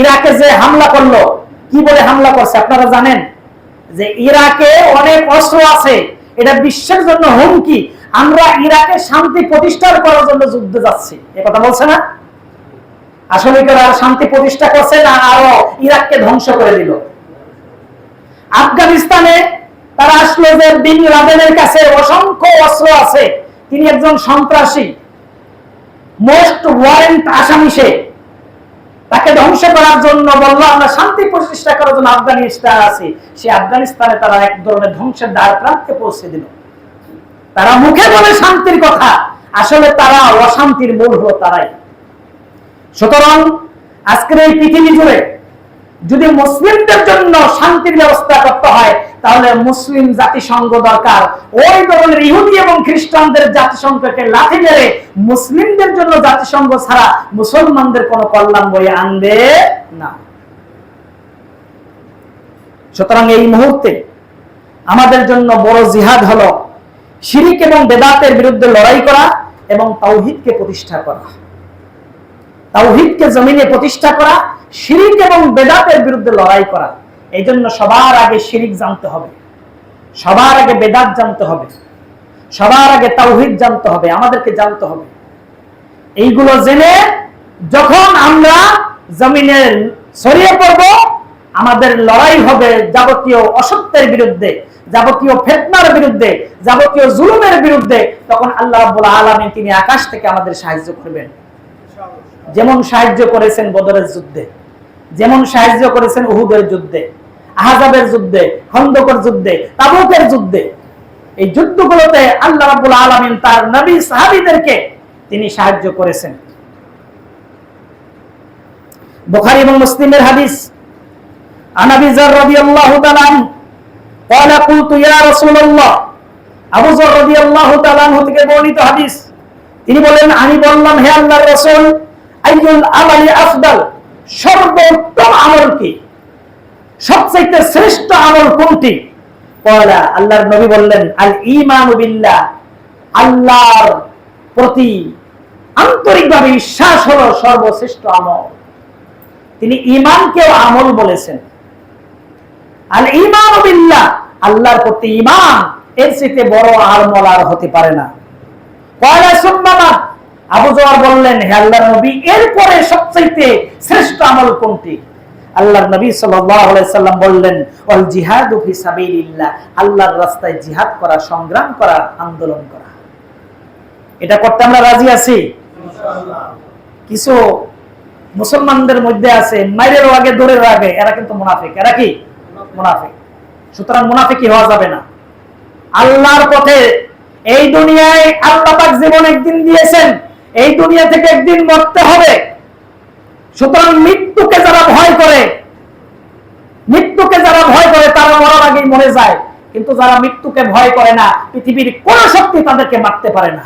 ইরাকে যে হামলা করলো, কি বলে হামলা করছে আপনারা জানেন? যে ইরাকে অনেক অস্ত্র আছে, এটা বিশ্বের জন্য হুমকি, আমরা ইরাকে শান্তি প্রতিষ্ঠা করার জন্য যুদ্ধে যাচ্ছি, এ কথা বলছে না? আসলে শান্তি প্রতিষ্ঠা করছে না, আরো ইরাককে ধ্বংস করে দিল। আফগানিস্তানে তারা আসলো যে বিন লাদেনের কাছে অসংখ্য অস্ত্র আছে, তিনি একজন সন্ত্রাসী, মোস্ট ওয়ারেন্ট আসামি, তাকে ধ্বংস করার জন্য বললো আমরা শান্তি প্রতিষ্ঠা করার জন্য আফগানিস্তান আছে। সে আফগানিস্তানে তারা এক ধরনের ধ্বংসের দ্বার প্রান্তে পৌঁছে দিল। তারা মুখে বলে শান্তির কথা, আসলে তারা অশান্তির মূল হলো তারাই। সুতরাং আজকের এই পৃথিবী জুড়ে যদি মুসলিমদের জন্য শান্তির ব্যবস্থা করতে হয়, তাহলে মুসলিম জাতিসংঘ দরকার। ওই ধরনের ইহুদি এবং খ্রিস্টানদের জাতিসংঘকে লাথি মেরে মুসলিমদের জন্য জাতিসংঘ ছাড়া মুসলমানদের কোনো কল্যাণ বয়ে আনবে না। সুতরাং এই মুহূর্তে আমাদের জন্য বড় জিহাদ হলো শিরিক এবং বেদাতের বিরুদ্ধে লড়াই করা এবং তাওহীদকে প্রতিষ্ঠা করা, তাওহীদকে জমিনে প্রতিষ্ঠা করা, শিরিক এবং বেদাতের বিরুদ্ধে লড়াই করা। এই জন্য সবার আগে শিরিক জানতে হবে, সবার আগে বেদাত জানতে হবে, সবার আগে তাওহীদ জানতে হবে, আমাদেরকে জানতে হবে। এইগুলো জেনে যখন আমরা জমিনে ছড়িয়ে পড়ব, আমাদের লড়াই হবে যাবতীয় অসত্যের বিরুদ্ধে, যাবতীয় ফিতনার বিরুদ্ধে, যাবতীয় জুলুমের বিরুদ্ধে। তখন আল্লাহ রাব্বুল আলামিন তিনি আকাশ থেকে আমাদের সাহায্য করবেন, যেমন সাহায্য করেছেন বদরের যুদ্ধে, যেমন সাহায্য করেছেন উহুদের যুদ্ধে, আহজাবের যুদ্ধে, খন্দকের যুদ্ধে, তাবুকের যুদ্ধে। এই যুদ্ধগুলোতে আল্লাহ রাব্বুল আলামিন তার নবী সাহাবীদেরকে তিনি সাহায্য করেছেন। বুখারী এবং মুসলিমের হাদিস, আন আবি যার রাদিয়াল্লাহু তাআলা ক্বালা কুলতু ইয়া রাসূলুল্লাহ, আবু যার রাদিয়াল্লাহু তাআলা থেকে বর্ণিত হাদিস, তিনি বলেন আমি বললাম হে আল্লাহর রাসূল, আইয়ুল আমালি আফদাল, সর্বোত্তম আমল কি, সবচেয়ে শ্রেষ্ঠ আমল কোনটি? ক্বালা, আল্লাহর নবী বললেন আল ঈমানু বিল্লাহ, আল্লাহর প্রতি আন্তরিকভাবে বিশ্বাস হলো সর্বশ্রেষ্ঠ আমল। তিনি ঈমানকেও আমল বলেছেন। আল ঈমানু বিল্লাহ, আল্লাহর প্রতি ঈমান, এর চেয়ে বড় আমল আর হতে পারে না। ক্বালা সুম্মা, আবু যর বললেন হে আল্লাহর নবী, এরপরে সবচেয়ে শ্রেষ্ঠ আমল কোনটি? আল্লাহর নবী সাল্লাল্লাহু আলাইহি সাল্লাম বললেন ওয়াল জিহাদু ফি সাবিলিল্লাহ, আল্লাহর রাস্তায় জিহাদ করা, সংগ্রাম করা, আন্দোলন করা। এটা করতে আমরা রাজি আছি ইনশাআল্লাহ। কিছু মুসলমানদের মধ্যে আছে মাইরের আগে দৌড়ের আগে, এরা কিন্তু মুনাফিক। এরা কি মুনাফিক? সুতরাং মুনাফিকই হওয়া যাবে না। আল্লাহর পথে এই দুনিয়ায় আল্লাহ পাক জীবন একদিন দিয়েছেন, এই দুনিয়া থেকে একদিন মরতে হবে। সুতরাং মৃত্যুকে যারা ভয় করে, মৃত্যুকে যারা ভয় করে তারা মরার আগেই মরে যায়। কিন্তু যারা মৃত্যুকে ভয় করে না, পৃথিবীর কোন শক্তি তাদেরকে মারতে পারে না।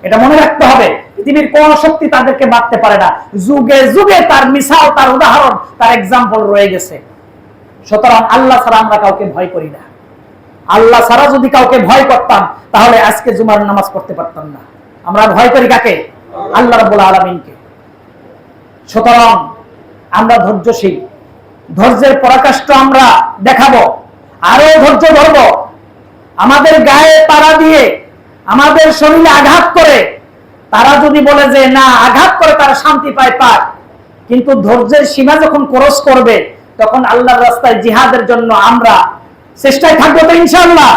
এটা মনে রাখতে হবে, পৃথিবীর কোন শক্তি তাদেরকে মারতে পারে না। যুগে যুগে তার মিসাল, তার উদাহরণ, তার এক্সাম্পল রয়ে গেছে। সুতরাং আল্লাহ ছাড়া আমরা কাউকে ভয় করি না। আল্লাহ ছাড়া যদি কাউকে ভয় করতাম, তাহলে আজকে জুমার নামাজ পড়তে পারতাম না। আমরা ভয় করি কাকে? আল্লাহ রাব্বুল আলামিনকে। সুতরাং আমরা ধৈর্যশীল, ধৈর্যের পরাকাষ্ঠা আমরা দেখাবো, আরো ধৈর্য ধরব। আমাদের গায়ে পাড়া দিয়ে, আমাদের শরীরে আঘাত করে, তারা যদি বলে যে না, আঘাত করে তারা শান্তি পায়, পাক, কিন্তু ধৈর্যের সীমা যখন ক্রস করবে, তখন আল্লাহর রাস্তায় জিহাদের জন্য আমরা চেষ্টায় থাকবো তো ইনশাআল্লাহ।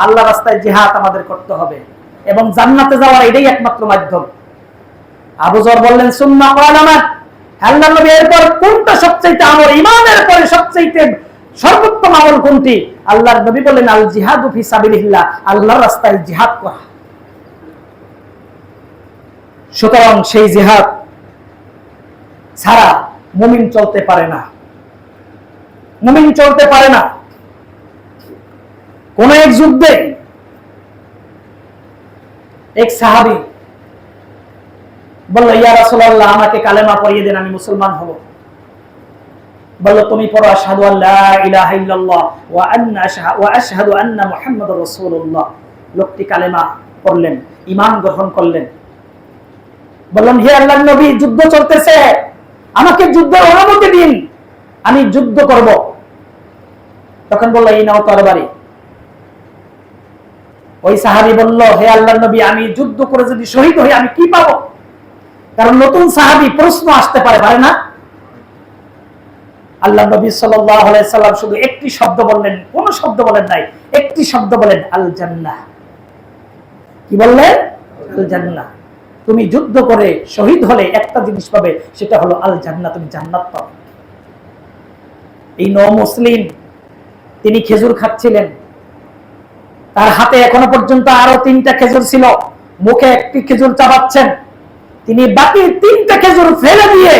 আল্লাহর রাস্তায় জিহাদ আমাদের করতে হবে, এবং জান্নাতে যাওয়ার এটাই একমাত্র মাধ্যম। আবু যর বললেন সুন্নাহ ওয়াল আমাল, আল্লাহর নবী এরপর কোনটা সবচেয়ে আমল, ঈমানের পরে সবচেয়ে সর্বোত্তম আমল কোনটি? আল্লাহর নবী বললেন আল জিহাদু ফি সাবিলিল্লাহ, আল্লাহর রাস্তায় জিহাদ করা। সুতরাং সেই জিহাদ ছাড়া মুমিন চলতে পারে না, মুমিন চলতে পারে না। কোন এক যুদ্ধে এক সাহাবী বলল, ইয়া রাসূলুল্লাহ, আমাকে কালেমা পড়িয়ে দেন, আমি মুসলমান হব। বলল, তুমি পড়ো আশহাদু আল্লা ইলাহা ইল্লাল্লাহ ওয়া আশহাদু আন্না মুহাম্মাদুর রাসূলুল্লাহ। লোকটি কালেমা পড়লেন, ঈমান গ্রহণ করলেন। বললেন, হে আল্লাহর নবী, যুদ্ধ চলতেছে, আমাকে যুদ্ধের অনুমতি দিন, আমি যুদ্ধ করব। তখন বলল, এই নাও তরবারি। ওই সাহাবী বলল, হে আল্লাহর নবী, আমি যুদ্ধ করে যদি শহীদ হই আমি কি পাবো? কারণ নতুন সাহাবী, প্রশ্ন আসতে পারে না। আল্লাহ নবী সাল্লাল্লাহু আলাইহি সাল্লাম শুধু একটি শব্দ বললেন, কোন শব্দ বলেন নাই, একটি শব্দ বলেন, আল জান্নাহ। কি বললেন? আল জান্নাহ। তুমি যুদ্ধ করে শহীদ হলে একটা জিনিস পাবে, সেটা হলো আল জান্নাহ, তুমি জান্নাত পাবে। এই মুসলিম, তিনি খেজুর খাচ্ছিলেন, তার হাতে এখনো পর্যন্ত আরো 3টা খেজুর ছিল, মুখে একটি খেজুর চাবাচ্ছেন। তিনি বাকি 3টা খেজুর ফেলে দিয়ে,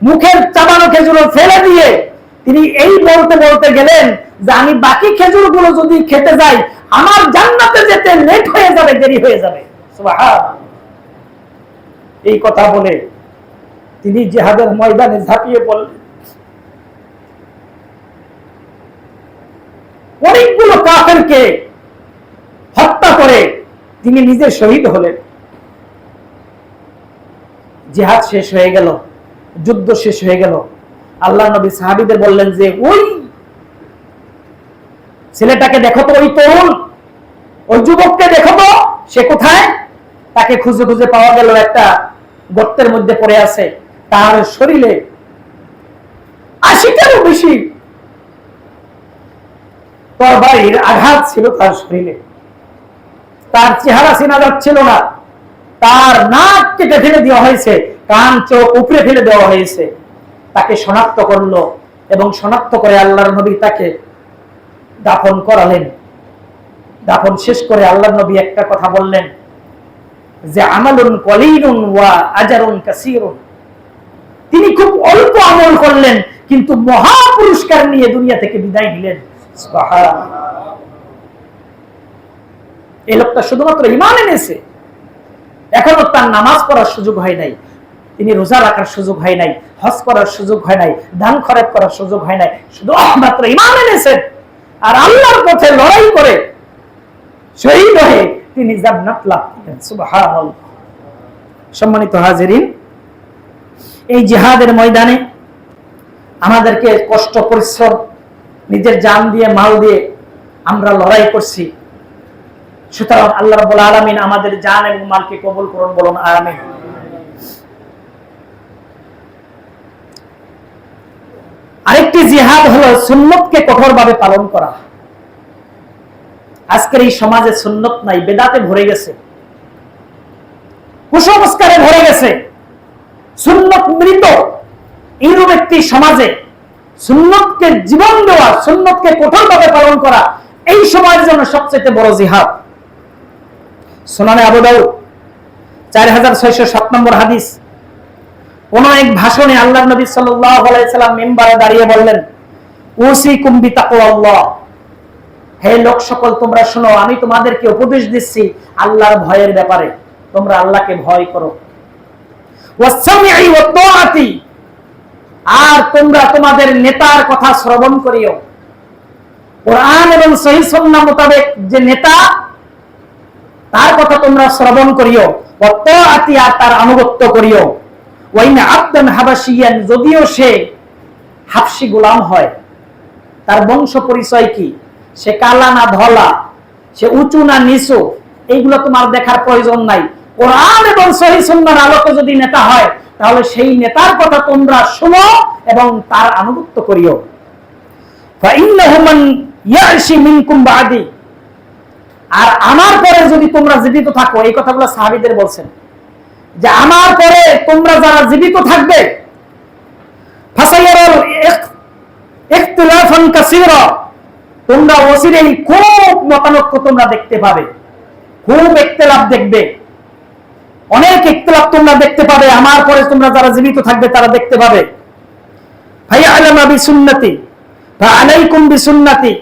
মুখের চাবানো খেজুর ফেলে দিয়ে তিনি এই বলতে বলতে গেলেন যে আমি বাকি খেজুরগুলো যদি খেতে যাই, আমার জান্নাতে যেতে লেট হয়ে যাবে, দেরি হয়ে যাবে। সুবহানাল্লাহ। এই কথা বলে তিনি জিহাদের ময়দানে ঝাঁপিয়ে পড়লেন। অনেকগুলো কাফেরকে হত্যা করে তিনি নিজে শহীদ হলেন। জিহাদ শেষ হয়ে গেল, যুদ্ধ শেষ হয়ে গেল। আল্লাহ নবী সাহাবীদের বললেন যে ওই ছেলেটাকে দেখো তো, ওই তরুণ, ওই যুবককে দেখো তো, সে কোথায়? তাকে খুঁজে খুঁজে পাওয়া গেল একটা গর্তের মধ্যে পড়ে আছে। তার শরীরে 80টারও বেশি তরবারির আঘাত ছিল তার শরীরে। তার চেহারা চেনা যাচ্ছিল না, তার নাক কেটে ফেলে দেওয়া হয়েছে, কান চোখ উপড়ে ফেলে দেওয়া হয়েছে। তাকে শনাক্ত করলো, এবং শনাক্ত করে আল্লাহর নবী তাকে দাফন করালেন। দাফন শেষ করে আল্লাহর নবী একটা কথা বললেন যে আমালুন কলিলুন ওয়া আজরুন কাসীরুন। তিনি খুব অল্প আমল করলেন, কিন্তু মহা পুরস্কার নিয়ে দুনিয়া থেকে বিদায় নিলেন। সুবহানাল্লাহ। এই লোকটা শুধুমাত্র ঈমান এনেছে, এখনো তার নামাজ পড়ার সুযোগ হয় নাই, তিনি রোজা রাখার সুযোগ হয় নাই, হজ করার সুযোগ হয় নাই, দান খরচ করার সুযোগ হয় নাই, শুধু মাত্র ঈমান এনেছেন আর আল্লাহর পথে লড়াই করে শহীদ হয়ে তিনি জান্নাত লাভ করেন। সুবহানাল্লাহ। সম্মানিত হাজিরিন, এই জিহাদের ময়দানে আমাদেরকে কষ্ট পরিশ্রম, নিজের জান দিয়ে, মাল দিয়ে আমরা লড়াই করছি। সুতরাং আল্লাহ রাব্বুল আলামিন আমাদের জান এবং মালকে কবুল করুন, বলুন আমিন। আরেকটি জিহাদ হলো সুন্নতকে কঠোরভাবে পালন করা। আজকের এই সমাজে সুন্নত নাই, বেদাতে ভরে গেছে, কুসংস্কারে ভরে গেছে, সুন্নত মৃত। এইরূপ একটি সমাজে সুন্নতকে জীবন দেওয়া, সুন্নতকে কঠোরভাবে পালন করা, এই সমাজের জন্য সবচেয়ে বড় জিহাদ। সুনানে আবু দাউদ 4607 নম্বর হাদিস। কোন এক ভাষণে আল্লাহর নবী সাল্লাল্লাহু আলাইহি সাল্লাম মিম্বারে দাঁড়িয়ে বললেন, উসিকুম বিতাকওয়াল্লাহ, হে লোক সকল, তোমরা শোনো, আমি তোমাদেরকে উপদেশ দিচ্ছি আল্লাহর ভয়ের ব্যাপারে, তোমরা আল্লাহকে ভয় করো। ওয়াসসামি'i ওয়াত-তাআতি, আর তোমরা তোমাদের নেতার কথা শ্রবণ করিও। কোরআন এবং সহিহ সুন্নাহ মোতাবেক যে নেতা, তার কথা তোমরা শ্রবণ করিও। ওয়াত-তাআতি, আর তার আনুগত্য করিও। ওয়াইন আবদান হাবাশিয়ান, যদিও সে হাফসি গোলাম হয়, তার বংশ পরিচয় কি, সে কালা না ধলা, সে উঁচু না নিচু, এইগুলো তোমার দেখার প্রয়োজন নাই। কোরআন এবং সহিহ সুন্নাহর আলোকে যদি নেতা হয়, তাহলে সেই নেতার কথা তোমরা শোনো এবং তার আনুগত্য করিও। ফাইন্নাহু মান ইয়াশি মিনকুম বাদি, আর আমার পরে যদি তোমরা জীবিত থাকো, এই কথাগুলো সাহাবীদের বলছেন যে আমার পরে তোমরা যারা জীবিত থাকবে, ফাসায়ারাল ইখতিলাফান কাসীরা, তোমরা অচিরেই খুব মতানৈক্য তোমরা দেখতে পাবে, খুব ইখতিলাফ দেখবে, অনেক ইখতিলাফ তোমরা দেখতে পাবে, আমার পরে তোমরা যারা জীবিত থাকবে তারা দেখতে পাবে। ফায়ালামা বিসুন্নতি ফাআলাইকুম বিসুন্নতি,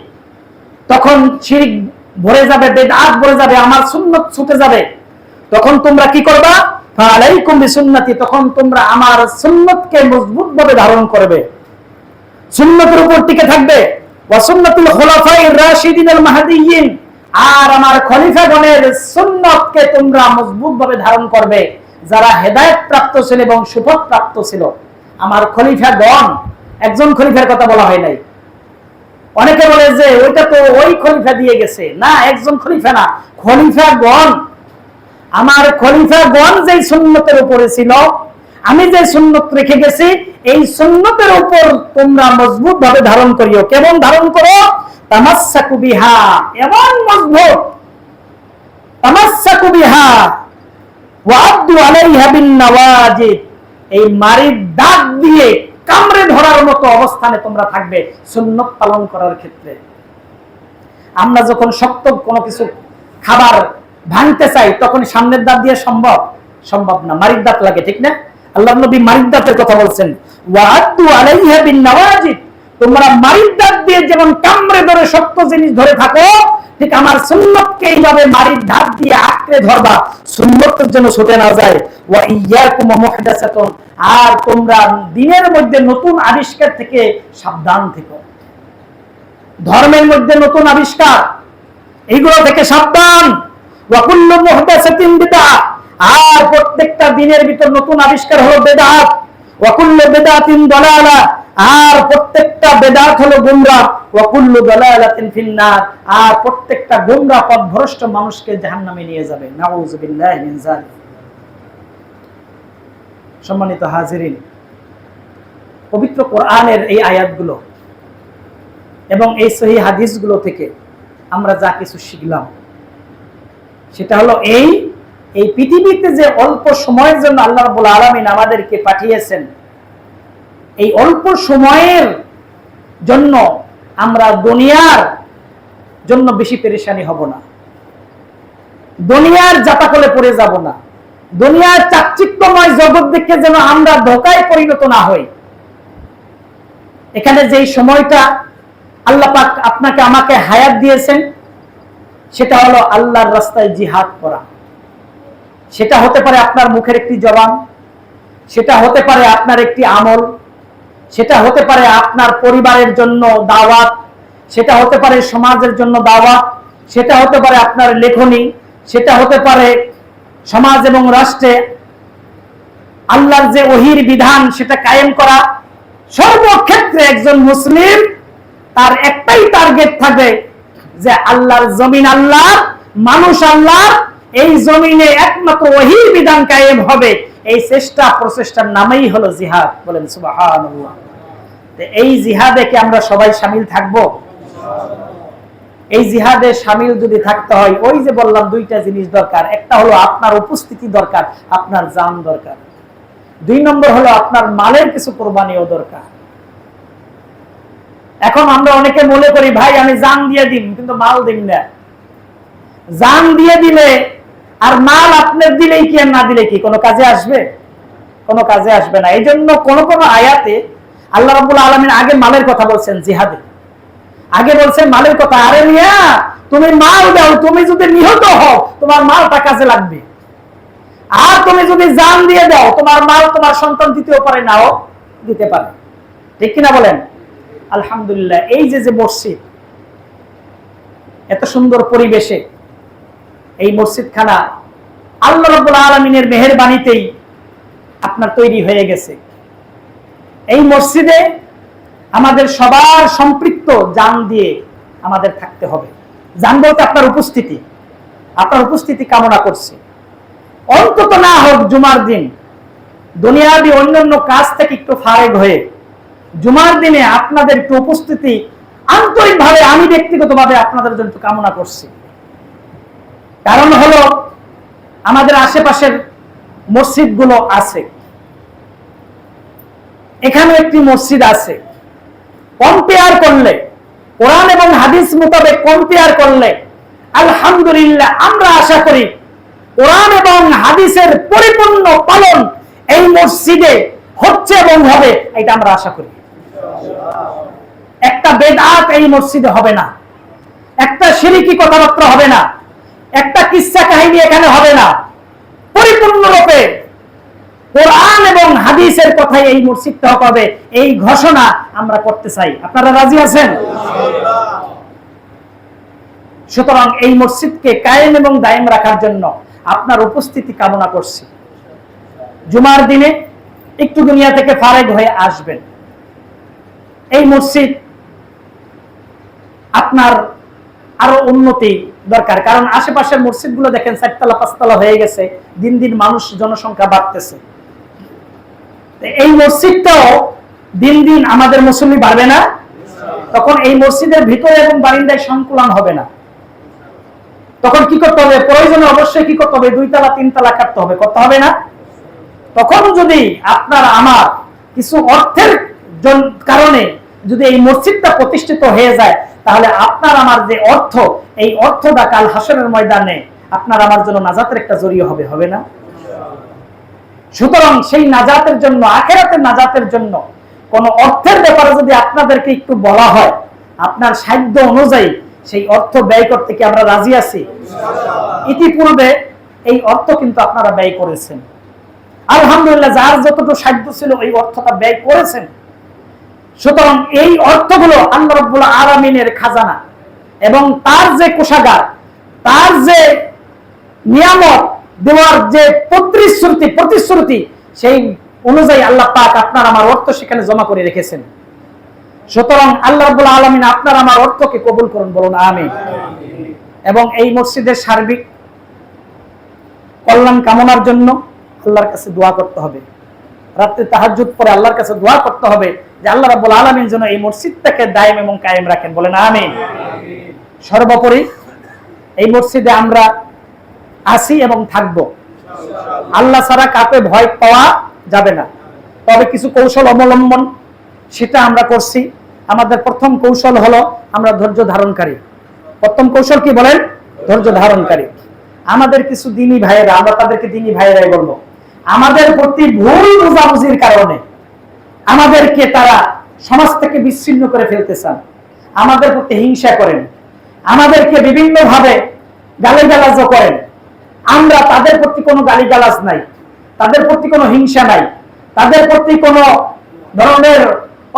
তখন শিরক ভরে যাবে, বিদআত ভরে যাবে, আমার সুন্নাত ছুটে যাবে, তখন তোমরা কি করবা? ফাআলাইকুম বিসুন্নতি, তখন তোমরা আমার সুন্নাতকে মজবুতভাবে ধারণ করবে, সুন্নাতের উপর টিকে থাকবে। ওয়া সুন্নাতুল খুলাফায়ে রাশিদিনাল মাহদিয়্যিন, আর আমার খলিফাগণের সুন্নাতকে তোমরা মজবুতভাবে ধারণ করবে, যারা হেদায়েত প্রাপ্ত ছিল এবং সুপথ প্রাপ্ত ছিল। আমার খলিফাগণ, একজন খলিফার কথা বলা হয় নাই। অনেকে বলে যে ওইটা তো ওই খলিফা দিয়ে গেছে, না, একজন খলিফা না, খলিফাগণ। আমার খলিফাগণ যেই সুন্নতের উপরে ছিল, আমি যে সুন্নত রেখে গেছি, এই সুন্নতের উপর তোমরা মজবুত ভাবে ধারণ করিও। কেমন ধারণ করো? তামাসসাকু বিহা, এমন মজবুত, তামাসসাকু বিহা ওয়া আদু আলাইহা বিন নওয়াজিদ, এই মারির দাঁত দিয়ে কামড়ে ধরার মতো অবস্থানে তোমরা থাকবে সুন্নত পালন করার ক্ষেত্রে। আমরা যখন শক্ত কোনো কিছু খাবার ভাঙতে চাই, তখন সামনের দাঁত দিয়ে সম্ভব না, মারির দাঁত লাগে, ঠিক না? আল্লাহর নবী মারির দাঁতের কথা বলছেন, ওয়াআদু আলাইহা বিন নওয়াজিদ, তোমরা মারির দাঁত দিয়ে যেমন কামড়ে ধরে শক্ত জিনিস ধরে থাকো, ঠিক আমার সুন্নতকে এইভাবে মারির দাঁত দিয়ে আঁকড়ে ধরবা, সুন্নতের জন্য ছুটে না যায়। ওয়া ইয়াকুম মুহদাসাতুন, আর তোমরা দিনের মধ্যে নতুন আবিষ্কার থেকে সাবধান থেকো, ধর্মের মধ্যে নতুন আবিষ্কার, এইগুলো থেকে সাবধান। ওয়া কুল্লু মুহদাসাতিন বিদআহ, আর প্রত্যেকটা দিনের ভিতর নতুন আবিষ্কার হলো বেদাত। ওয়া কুল্লু বিদআতিন দালালা, আর প্রত্যেকটা বেদাত হলো গোমরাহ। ওয়া কুল্লু দালালাতিন ফিন্নার, আর প্রত্যেকটা গোমরাহ পথভ্রষ্ট মানুষকে জাহান্নামে নিয়ে যাবে। নাউযু বিল্লাহি মিন যালিক। সম্মানিত হাজিরিন, পবিত্র কোরআনের এই আয়াতগুলো এবং এই সহিহ হাদিসগুলো থেকে আমরা যা কিছু শিখলাম, সেটা হলো এই পৃথিবীতে যে অল্প সময়ের জন্য আল্লাহ রাব্বুল আলামিন আমাদেরকে পাঠিয়েছেন, এই অল্প সময়ের জন্য আমরা দুনিয়ার জন্য বেশি পেরেশানি হব না, দুনিয়ার জাতাকলে পড়ে যাব না, দুনিয়ার চাকচিক্যময় জগৎ দেখে যেন আমরা ধোঁকায় পরিণত না হই। এখানে যেই সময়টা আল্লাহ পাক আপনাকে আমাকে হায়াত দিয়েছেন, সেটা হলো আল্লাহর রাস্তায় জিহাদ করা। সেটা হতে পারে আপনার মুখের একটি জবান, সেটা হতে পারে আপনার একটি আমল, সেটা হতে পারে আপনার পরিবারের জন্য দাওয়াত, সেটা হতে পারে সমাজের জন্য দাওয়াত, সেটা হতে পারে আপনার লেখনী, সেটা হতে পারে সমাজ এবং রাষ্ট্রে আল্লাহর যে ওহীর বিধান সেটা কায়েম করা। সর্বক্ষেত্রে একজন মুসলিম তার একটাই টার্গেট থাকে যে আল্লাহর জমিন আল্লাহ, মানুষ আল্লাহ, এই জমিনে একমাত্র ওহীর বিধান কায়েম হবে। এই চেষ্টা প্রচেষ্টার নামেই হলো জিহাদ। বলেন সুবহানাল্লাহ। এই জিহাদে কি আমরা সবাই শামিল থাকব? এই জিহাদে শামিল যদি থাকতে হয়, ওই যে বললাম দুইটা জিনিস দরকার। একটা হলো আপনার উপস্থিতি দরকার, আপনার জান দরকার। 2 নম্বর হলো আপনার মালের কিছু কোরবানিও দরকার। এখন আমরা অনেকে মনে করি ভাই আমি জান দিয়ে দিন কিন্তু মাল দিন না। জান দিয়ে দিলে আর মাল আপনার দিলেই কি আর না দিলে কি কোনো কাজে আসবে? কোনো কাজে আসবে না। এই জন্য কোন কোন আয়াতে আল্লাহ রাব্বুল আলামিন আগে মালের কথা বলছেন, জিহাদে আগে বলছেন মালের কথা। আরে মিয়া, তুমি মাল দাও, তুমি যদি নিহত হও তোমার মালটা কাজে লাগবে। আর তুমি যদি জান দিয়ে দাও, তোমার মাল তোমার সন্তান দিতেও পারে, নাও দিতে পারে। ঠিক কিনা বলেন? আলহামদুলিল্লাহ। এই যে মসজিদ, এত সুন্দর পরিবেশে এই মসজিদখানা আল্লাহ রাব্বুল আলামিনের মেহেরবানিতেই আপনার তৈরি হয়ে গেছে। এই মসজিদে আমাদের সবার সম্পৃক্ত জান দিয়ে আমাদের থাকতে হবে। জান বলতে আপনার উপস্থিতি কামনা করছি। অন্তত না হোক জুমার দিন দুনিয়াবি অন্যান্য কাজ থেকে একটু ফারেক হয়ে জুমার দিনে আপনাদের একটু উপস্থিতি আন্তরিকভাবে আমি ব্যক্তিগতভাবে আপনাদের জন্য কামনা করছি। কারণ হলো আমাদের আশেপাশের মসজিদগুলো আছে, এখানে একটি মসজিদ আছে। কম্পেয়ার করলে, কোরআন এবং হাদিস মোতাবেক কম্পেয়ার করলে আলহামদুলিল্লাহ আমরা আশা করি কোরআন এবং হাদিসের পরিপূর্ণ পালন এই মসজিদে হচ্ছে এবং হবে, এটা আমরা আশা করি। একটা বেদআত এই মসজিদে হবে না, একটা শিরকি কথাবার্তা হবে না, একটা কিসসা কাহিনী এখানে হবে না। পরিপূর্ণরূপে কোরআন এবং হাদিসের কথাই এই মসজিদটা হবে, এই ঘোষণা আমরা করতে চাই। আপনারা রাজি আছেন? সুতরাং এই মসজিদকে কায়েম এবং দায়েম রাখার জন্য আপনার উপস্থিতি কামনা করছি। জুমার দিনে একটু দুনিয়া থেকে ফারেক হয়ে আসবেন। এই মসজিদ আপনার আরো উন্নতি দরকার, কারণ আশেপাশের মসজিদগুলো দেখেন 4তলা 5তলা হয়ে গেছে, দিন দিন মানুষ জনসংখ্যা বাড়তেছে। এই মসজিদটাও দিন দিন আমাদের মুসল্লি বাড়বে না, তখন এই মসজিদের ভিতরে এবং বারিন্দায় সংকুলন হবে না। তখন কি করতে হবে? প্রয়োজনে অবশ্যই কি করতে হবে? 2তলা 3তলা করতে হবে না? তখন যদি আপনার আমার কিছু অর্থের কারণে যদি এই মসজিদটা প্রতিষ্ঠিত হয়ে যায়, তাহলে আপনার আমার যে অর্থ, এই অর্থটা কাল হাসরের ময়দানে আপনার আমার জন্য নাজাতের একটা জরিয়া হবে না? সুতরাং সেই নাজাতের জন্য, আখিরাতের নাজাতের জন্য কোন অর্থের ব্যাপারে যদি আপনাদেরকে একটু বলা হয়, আপনার সাধ্য অনুযায়ী সেই অর্থ ব্যয় করতে কি আমরা রাজি আছি? ইতিপূর্বে এই অর্থ কিন্তু আপনারা ব্যয় করেছেন, আলহামদুলিল্লাহ, যার যতটুকু সাধ্য ছিল এই অর্থটা ব্যয় করেছেন। সুতরাং এই অর্থগুলো আল্লাহ রাব্বুল আলামিনের খাজানা এবং তার যে কোষাগার, তার যে নিয়ামত দেওয়ার যে প্রতিশ্রুতি, সেই অনুযায়ী আল্লাহ পাক আপনার আমার অর্থ সেখানে জমা করে রেখেছেন। সুতরাং আল্লাহ রাব্বুল আলামিন আপনার আমার অর্থকে কবুল করুন, বলুন আমিন। এবং এই মসজিদের সার্বিক কল্যাণ কামনার জন্য আল্লাহর কাছে দোয়া করতে হবে। রাতে তাহাজ্জুদ পড়ে আল্লাহর কাছে দোয়া করতে হবে যে আল্লাহ রাব্বুল আলামিন যেন এই মসজিদটাকে দায়েম এবং কায়েম রাখেন, বলেন আমিন। সর্বোপরি এই মসজিদে আমরা আসি এবং থাকব, আল্লাহ ছাড়া কাউকে ভয় পাওয়া যাবে না। তবে কিছু কৌশল অবলম্বন সেটা আমরা করছি। আমাদের প্রথম কৌশল হলো আমরা ধৈর্য ধারণকারী। প্রথম কৌশল কি বলেন? ধৈর্য ধারণকারী। আমাদের কিছু দিনী ভাইয়েরা, আমরা তাদেরকে দিনী ভাইয়েরাই বলবো, আমাদের প্রতি ভুল বোঝাবুঝির কারণে আমাদেরকে তারা সমাজ থেকে বিচ্ছিন্ন করে ফেলতে চান, আমাদের প্রতি হিংসা করেন, আমাদেরকে বিভিন্ন ভাবে গালিগালাজও করেন। আমরা তাদের প্রতি কোনো গালিগালাজ নাই, তাদের প্রতি কোনো হিংসা নাই, তাদের প্রতি কোনো ধরনের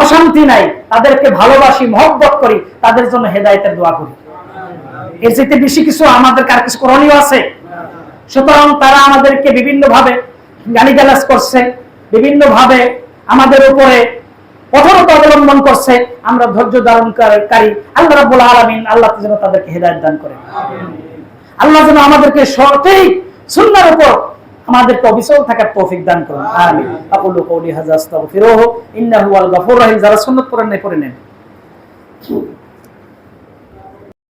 অশান্তি নাই, তাদেরকে ভালোবাসি, মহব্বত করি, তাদের জন্য হেদায়েতের দোয়া করি। এর চাইতে বেশি কিছু আমাদের কার কিছু করণীয় আছে? সুতরাং তারা আমাদেরকে বিভিন্ন ভাবে গালিগালাজ করছে, বিভিন্ন ভাবে আমাদের উপরে কঠোরতা অবলম্বন করছে, আমরা ধৈর্য ধারণকারী। আল্লাহ রাব্বুল আলামিন আল্লাহ যেন তাদেরকে হেদায়েত দান করেন, আল্লাহ যেন আমাদেরকে সঠিক সুন্নাহর উপর আমাদেরকে অবিচল থাকার তৌফিক দান করুন, আমিন। আকুলু কওলি হাযা আস্তাগফিরুহু ইন্নাহু ওয়াল গফুরুর রহিম। যারা সুন্নাত পড়েন নাই পড়ে নেন।